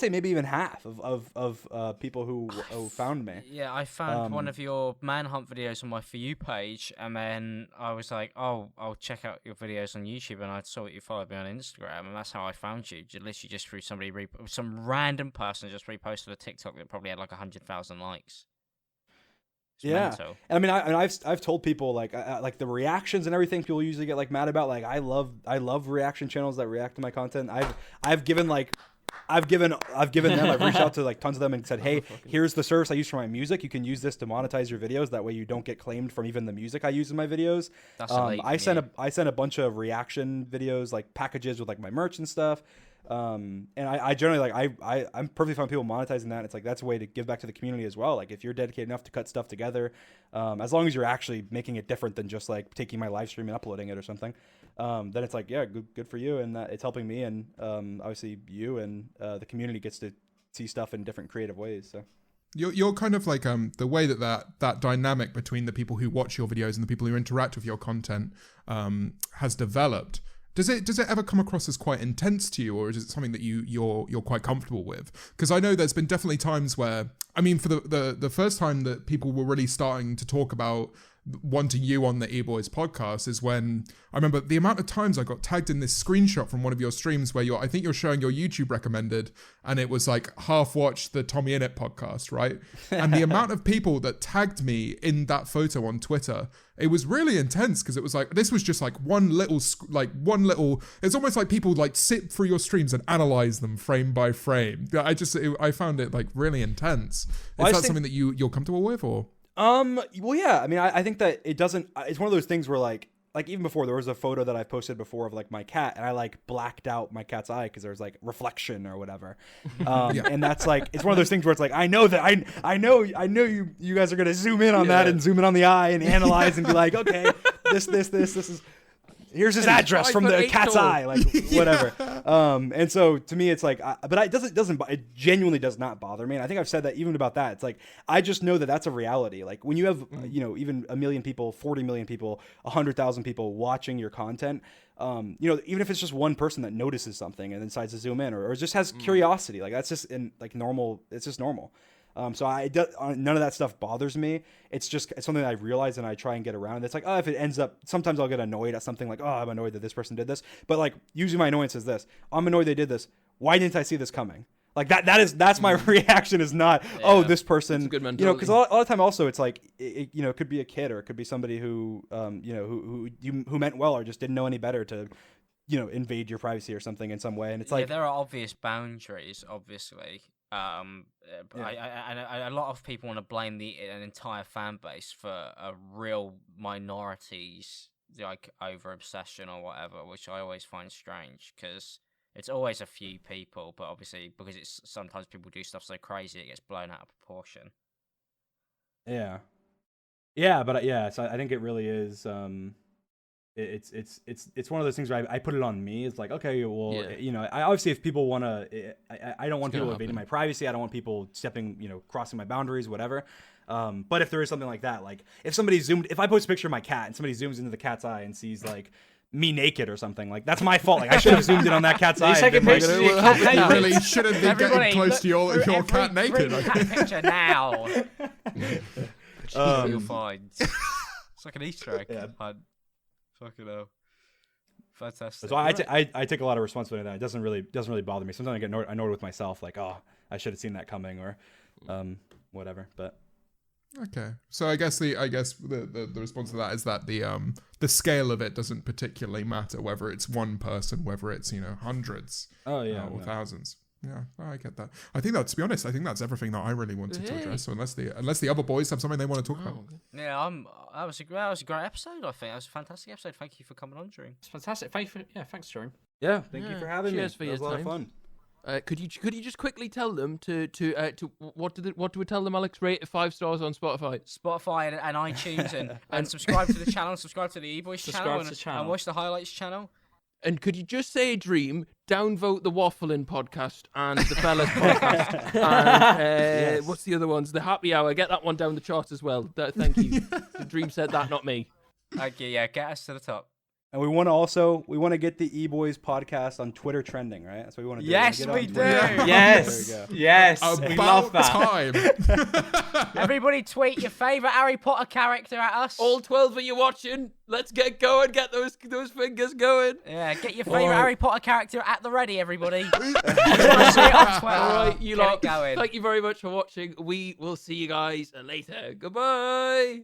maybe even half of people who found me. Yeah, I found one of your Manhunt videos on my For You page, and then I was like, oh, I'll check out your videos on YouTube, and I saw that you followed me on Instagram, and that's how I found you. Literally just through some random person just reposted a TikTok that probably had like 100,000 likes. It's mental. I mean, I've told people like the reactions and everything people usually get like mad about. Like I love reaction channels that react to my content. I've given them. I've reached out to like tons of them and said, hey, here's the service I use for my music. You can use this to monetize your videos. That way you don't get claimed from even the music I use in my videos. That's I sent a bunch of reaction videos, like packages with like my merch and stuff. And I generally like I'm perfectly fine with people monetizing that. It's like that's a way to give back to the community as well. Like if you're dedicated enough to cut stuff together, as long as you're actually making it different than just like taking my live stream and uploading it or something, then it's like good for you, and it's helping me, and obviously you and the community gets to see stuff in different creative ways. So you're kind of like the way that dynamic between the people who watch your videos and the people who interact with your content has developed. Does it ever come across as quite intense to you, or is it something that you're quite comfortable with? Because I know there's been definitely times where, I mean, for the first time that people were really starting to talk about wanting you on the Eboys podcast is when I remember the amount of times I got tagged in this screenshot from one of your streams where I think you're showing your YouTube recommended, and it was like half watched the Tommy Innit podcast, right? And the amount of people that tagged me in that photo on Twitter, it was really intense, because it was like, this was just like one little, it's almost like people like sit through your streams and analyze them frame by frame. I found it like really intense. Is that something that you're comfortable with, or? Well, yeah. I mean, I think that it doesn't. It's one of those things where like even before, there was a photo that I posted before of like my cat, and I like blacked out my cat's eye because there was like reflection or whatever. And that's like, it's one of those things where it's like, I know that I know you guys are gonna zoom in on that and zoom in on the eye and analyze and be like, okay, this is. Here's his address from the cat's eye, like whatever. And so to me, it's like, but it genuinely does not bother me. And I think I've said that even about that. It's like, I just know that that's a reality. Like when you have, even 1 million people, 40 million people, 100,000 people watching your content, even if it's just one person that notices something and then decides to zoom in or just has curiosity, like that's just normal. It's just normal. So none of that stuff bothers me. It's something that I realize and I try and get around. It's like, if it ends up, sometimes I'll get annoyed at something like, I'm annoyed that this person did this. But like, usually my annoyance is this: I'm annoyed they did this. Why didn't I see this coming? Like that's my reaction, is not, this person, that's a good mentality. Because a lot of time also it's like, it could be a kid, or it could be somebody who, who meant well or just didn't know any better to, invade your privacy or something in some way. And it's like, there are obvious boundaries, obviously. A lot of people want to blame an entire fan base for a real minority's like over obsession or whatever, which I always find strange, because it's always a few people, but obviously because it's sometimes people do stuff so crazy it gets blown out of proportion. Yeah, but so I think it really is. It's one of those things where I put it on me. It's like, okay, well, I obviously, if people want to, I don't want people invading my privacy. I don't want people stepping, crossing my boundaries, whatever. But if there is something like that, like if I post a picture of my cat and somebody zooms into the cat's eye and sees like me naked or soming, like that's my fault. Like I should have zoomed in on that cat's eye. Taking pictures of your cat You really shouldn't be getting close to your cat naked. Cat picture now. You'll find. It's like an Easter egg. Yeah. Fucking hell. Fantastic. So I take a lot of responsibility in that. It doesn't really bother me. Sometimes I get annoyed with myself, like, I should have seen that coming, or whatever. But okay, so I guess the response to that is that the scale of it doesn't particularly matter, whether it's one person, whether it's hundreds, or thousands. Yeah, I get that. I think that, to be honest, that's everything that I really wanted to address. So unless the other boys have something they want to talk about. Yeah, that was a great episode. I think that was a fantastic episode. Thank you for coming on, Dream. It's fantastic. Thanks, Dream. Yeah, thank you for having me. Cheers for your time. It was a lot of fun. Could you just quickly tell them to what do we tell them, Alex? Rate it 5 stars on Spotify and iTunes, and subscribe to the channel. Subscribe to the Eboys channel, and watch the highlights channel. And could you just say, Dream, downvote the Waffling podcast and the Fellas podcast, and what's the other ones? The Happy Hour. Get that one down the chart as well. Thank you. The Dream said that, not me. Okay, yeah, get us to the top. And we want to get the Eboys podcast on Twitter trending, right? That's what we want to do. Yes, Get it on we do. Twitter. Yes, There we go. yes, we love About that. time. Everybody tweet your favourite Harry Potter character at us. All 12 of you watching, let's get going. Get those fingers going. Yeah, get your favourite Alright. Harry Potter character at the ready, everybody. See it on Twitter. All right, you Get lot. it going. Thank you very much for watching. We will see you guys later. Goodbye.